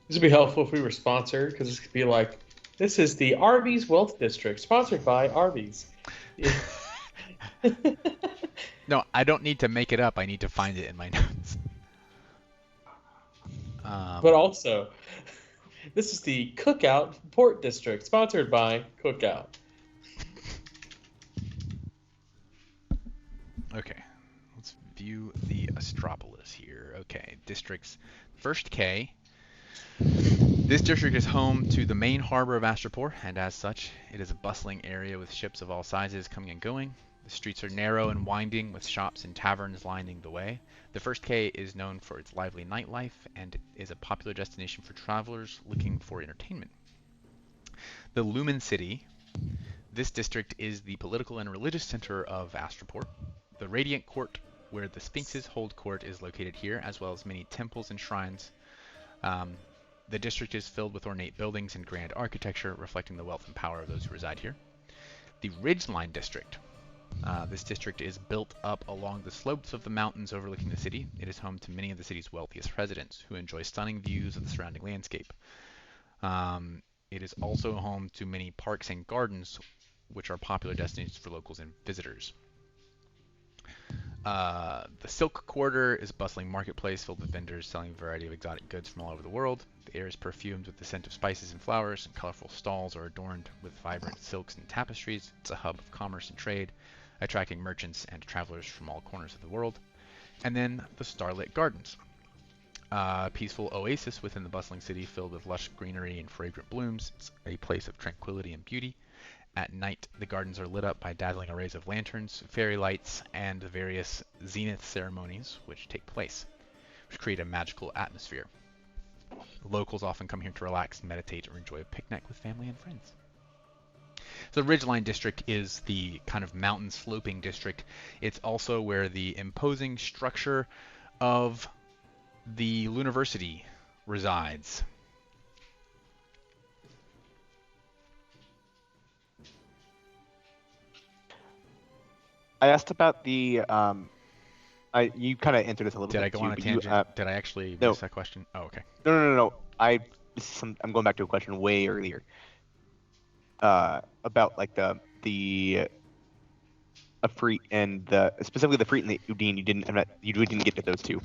This would be helpful if we were sponsored, because this could be like, this is the Arby's Wealth District, sponsored by Arby's. Yeah. No, I don't need to make it up. I need to find it in my notes. But also, this is the Cookout Port District, sponsored by Cookout. Okay, let's view the Astropolis here. Okay, districts. First K. This district is home to the main harbor of Astropor, and as such, it is a bustling area with ships of all sizes coming and going. The streets are narrow and winding, with shops and taverns lining the way. The First K is known for its lively nightlife and is a popular destination for travelers looking for entertainment. The Lumen City. This district is the political and religious center of Astropor. The Radiant Court, where the Sphinxes hold court, is located here, as well as many temples and shrines. The district is filled with ornate buildings and grand architecture, reflecting the wealth and power of those who reside here. The Ridgeline District. This district is built up along the slopes of the mountains overlooking the city. It is home to many of the city's wealthiest residents, who enjoy stunning views of the surrounding landscape. It is also home to many parks and gardens, which are popular destinations for locals and visitors. The Silk Quarter is a bustling marketplace filled with vendors selling a variety of exotic goods from all over the world. The air is perfumed with the scent of spices and flowers, and colorful stalls are adorned with vibrant silks and tapestries. It's a hub of commerce and trade, attracting merchants and travelers from all corners of the world. And then the Starlit Gardens. A peaceful oasis within the bustling city filled with lush greenery and fragrant blooms. It's a place of tranquility and beauty. At night, the gardens are lit up by dazzling arrays of lanterns, fairy lights, and the various zenith ceremonies which take place, which create a magical atmosphere. Locals often come here to relax, meditate, or enjoy a picnic with family and friends. So the Ridgeline District is the kind of mountain sloping district. It's also where the imposing structure of the university resides. I asked about the you kind of answered this a little Did bit. I go too, on a but tangent? Did I actually no. miss that question? Oh, okay. No. I'm going back to a question way earlier. About like the Efreet and specifically the Efreet and the Udine. You didn't get to those two,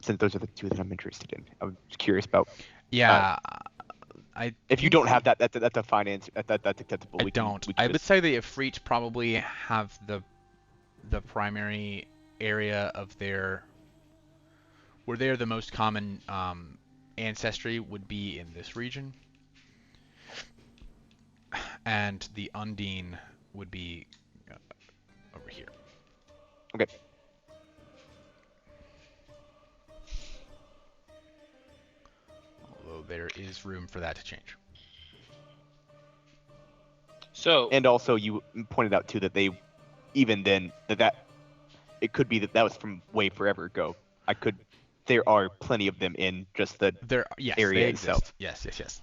since those are the two that I'm interested in. I was curious about. Yeah, If you don't have that, that's a finance. That's acceptable. I don't. I would say the Efreet probably have the primary area of where they're the most common ancestry would be in this region, and the Undine would be over here. Okay. Although there is room for that to change. So, And also, you pointed out too that they, even then, that it could be that was from way forever ago. There are plenty of them in just the Yes, area they itself. exist. Yes.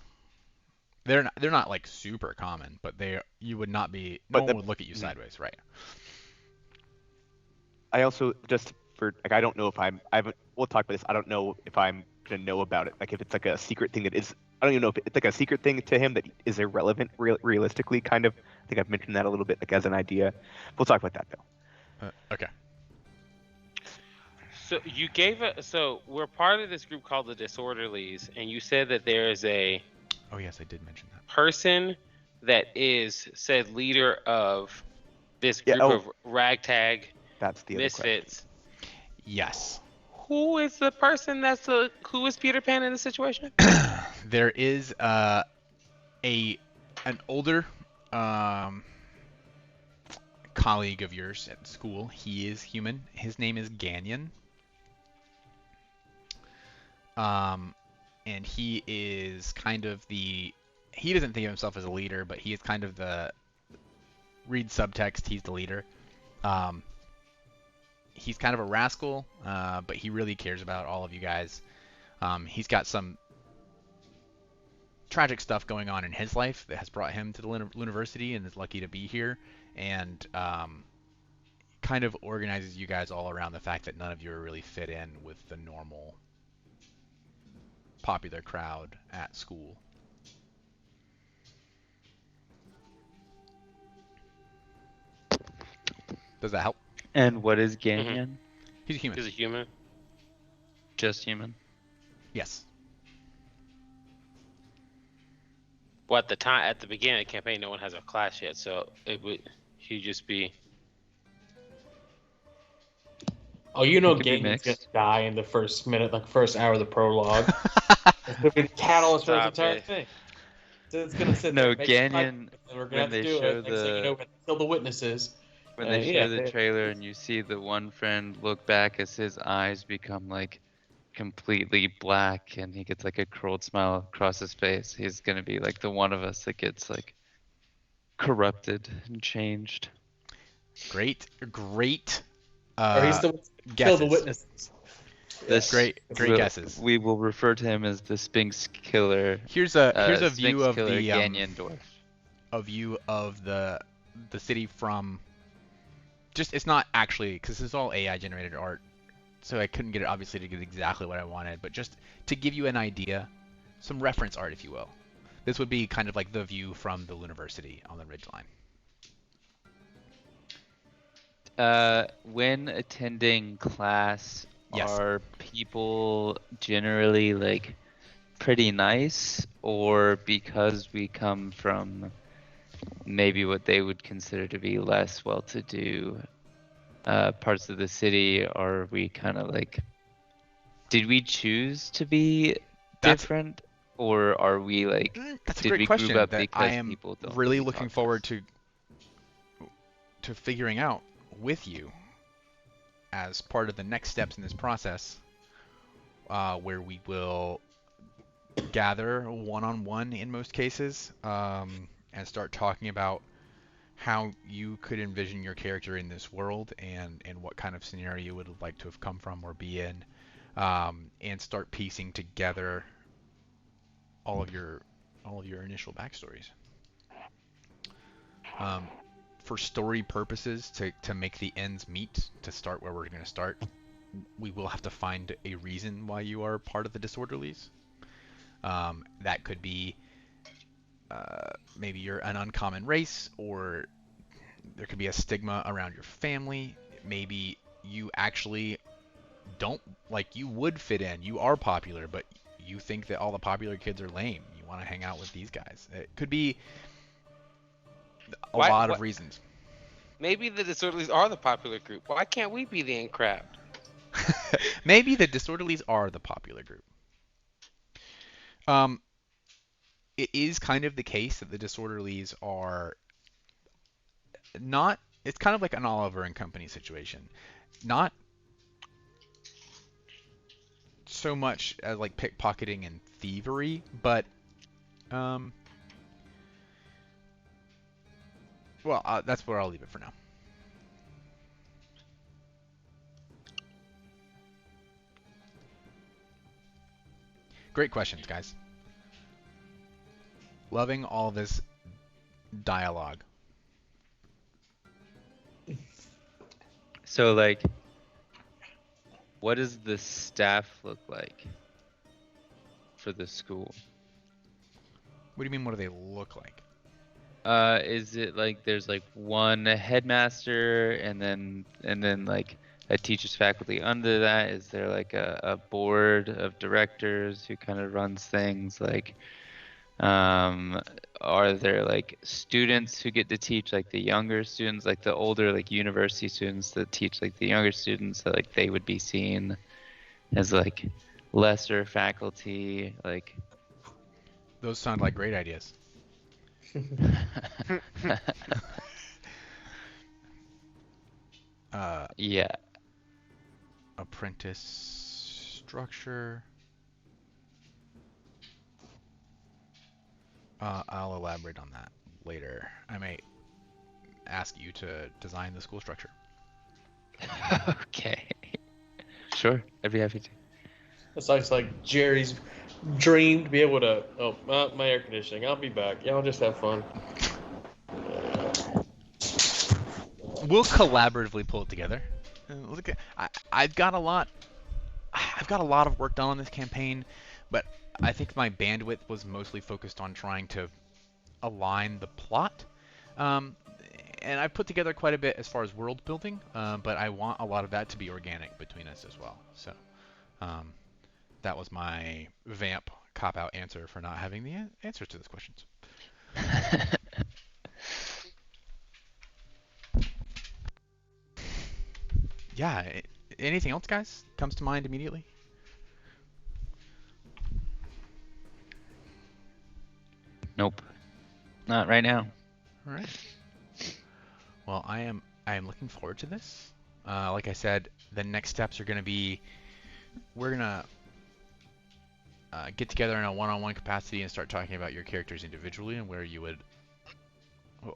They're not like super common, but you would not be. But No one would look at you sideways, right? I also just for like I don't know if we'll talk about this. I don't know if I'm gonna know about it. Like if it's like a secret thing that is I don't even know if it's like a secret thing to him that is irrelevant realistically. Kind of. I think I've mentioned that a little bit, like as an idea. We'll talk about that though. Okay. So you gave a so we're part of this group called the Disorderlies, and you said that there is a Oh yes, I did mention that. person that is said leader of this Yeah, group oh. of ragtag That's the other question. misfits. Yes. Who is the person who is Peter Pan in this situation? There is an older colleague of yours at school. He is human. His name is Ganyan. And he is kind of he doesn't think of himself as a leader, but he is kind of read subtext, he's the leader. He's kind of a rascal, but he really cares about all of you guys. He's got some tragic stuff going on in his life that has brought him to the university and is lucky to be here, and kind of organizes you guys all around the fact that none of you are really fit in with the normal popular crowd at school. Does that help? And what is Ganyan? He's a human. He's a human. Just human. Yes. Well, at the beginning of the campaign, no one has a class yet, so he'd just be. Oh, you know, It could be Ganyan's gonna mixed. die in the first minute, like first hour of the prologue. It's gonna be the catalyst for the Stop entire it. thing. So it's gonna sit No, there, make some hype, Ganyan, and we're when gonna have they to do show it. Next thing you the- know, we have to kill the witnesses. When they show yeah, the they- trailer and you see the one friend look back as his eyes become like completely black and he gets like a cruel smile across his face, he's gonna be like the one of us that gets like corrupted and changed. Great. Or he's the one to kill guesses. the witnesses. This Great will- guesses. We will refer to him as the Sphinx Killer. Here's a Sphinx view of Killer the Ganyan the city from. Just it's not actually because this is all AI generated art, so I couldn't get it obviously to get exactly what I wanted, but just to give you an idea, some reference art, if you will. This would be kind of like the view from the university on the ridgeline. When attending class, Yes. are people generally like pretty nice, or because we come from maybe what they would consider to be less well-to-do parts of the city, are we kind of like, did we choose to be That's- different, or are we like, That's a did great we question group up that because I am people don't really really looking talk forward us? to figuring out with you as part of the next steps in this process, where we will gather one-on-one in most cases, and start talking about how you could envision your character in this world and what kind of scenario you would like to have come from or be in, and start piecing together all of your initial backstories. For story purposes, to make the ends meet, to start where we're going to start, we will have to find a reason why you are part of the Disorderlies. That could be maybe you're an uncommon race, or there could be a stigma around your family. Maybe you actually don't, like, you would fit in. You are popular, but you think that all the popular kids are lame. You want to hang out with these guys. It could be a lot of reasons. Maybe the Disorderlies are the popular group. Why can't we be the Incraft? Maybe the Disorderlies are the popular group. It is kind of the case that the Disorderlies are not. It's kind of like an Oliver and Company situation. Not so much as like pickpocketing and thievery, but that's where I'll leave it for now. Great questions, guys. Loving all this dialogue. So like, what does the staff look like for the school? What do you mean? What do they look like? Is it like there's like one headmaster and then like a teacher's faculty under that? Is there like a board of directors who kind of runs things? Like, are there like students who get to teach like the younger students, like the older like university students that teach like the younger students, that like they would be seen as like lesser faculty, like Those sound like great ideas. yeah. Apprentice structure. I'll elaborate on that later. I may ask you to design the school structure. Okay. Sure, I'd be happy to. It's like Jerry's dream to be able to. Oh, my air conditioning. I'll be back. Y'all just have fun. We'll collaboratively pull it together. Look at, I've got a lot. I've got a lot of work done on this campaign, but I think my bandwidth was mostly focused on trying to align the plot. And I've put together quite a bit as far as world building, but I want a lot of that to be organic between us as well. So that was my vamp cop-out answer for not having the answers to those questions. Yeah, anything else, guys, comes to mind immediately? Nope. Not right now. All right. Well, I am looking forward to this. Like I said, the next steps are going to be we're going to get together in a one-on-one capacity and start talking about your characters individually and where you would,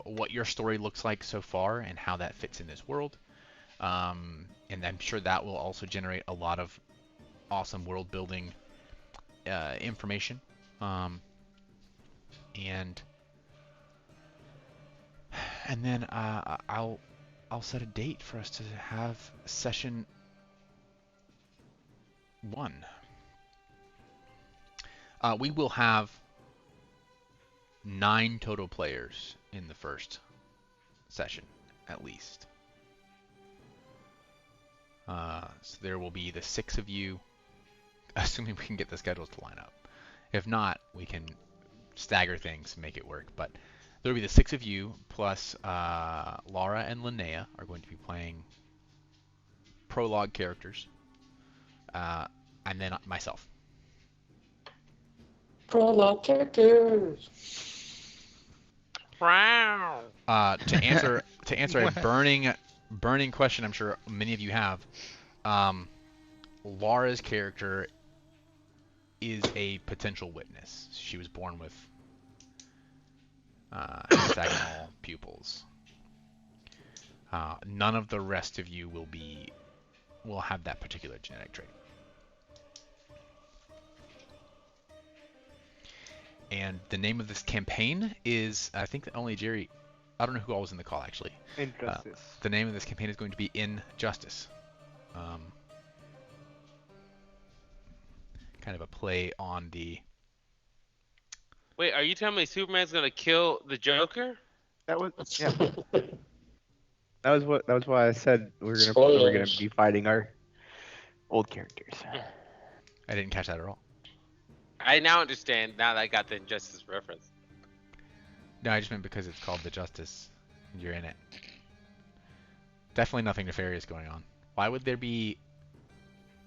what your story looks like so far and how that fits in this world. And I'm sure that will also generate a lot of awesome world building information. And then I'll set a date for us to have session 1. We will have 9 total players in the first session, at least. So there will be the 6 of you, assuming we can get the schedules to line up. If not, we can stagger things and make it work. But there will be the 6 of you, plus Laura and Linnea are going to be playing prologue characters, and then myself. Prologue characters. Wow. To answer a burning question, I'm sure many of you have. Laura's character is a potential witness. She was born with hexagonal pupils. None of the rest of you will have that particular genetic trait. And the name of this campaign is, I think only Jerry, I don't know who all was in the call actually. Injustice. The name of this campaign is going to be Injustice. Kind of a play on the... Wait, are you telling me Superman's gonna kill the Joker? That was yeah. That was why I said we're gonna be fighting our old characters. I didn't catch that at all. I now understand. Now that I got the Injustice reference. No, I just meant because it's called The Justice, and you're in it. Definitely nothing nefarious going on. Why would there be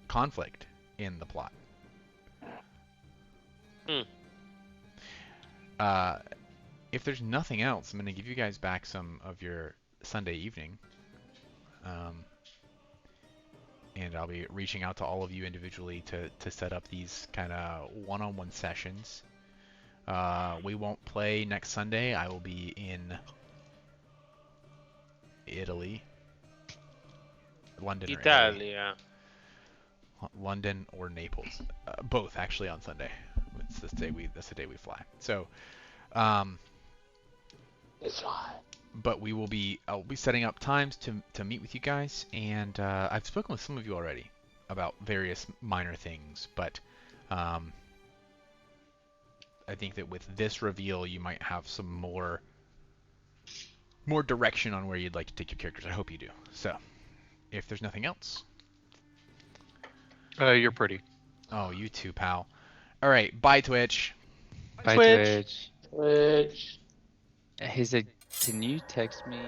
conflict in the plot? If there's nothing else, I'm going to give you guys back some of your Sunday evening. And I'll be reaching out to all of you individually to set up these kind of one-on-one sessions. We won't play next Sunday. I will be in Italy. London or Italy. Italia. London or Naples. Both actually on Sunday. That's the day we fly. So, It's fine. but I'll be setting up times to meet with you guys, and I've spoken with some of you already about various minor things, but I think that with this reveal, you might have some more direction on where you'd like to take your characters. I hope you do. So, if there's nothing else. You're pretty. Oh, you too, pal. All right, bye Twitch. Bye, Twitch. Twitch. He said, can you text me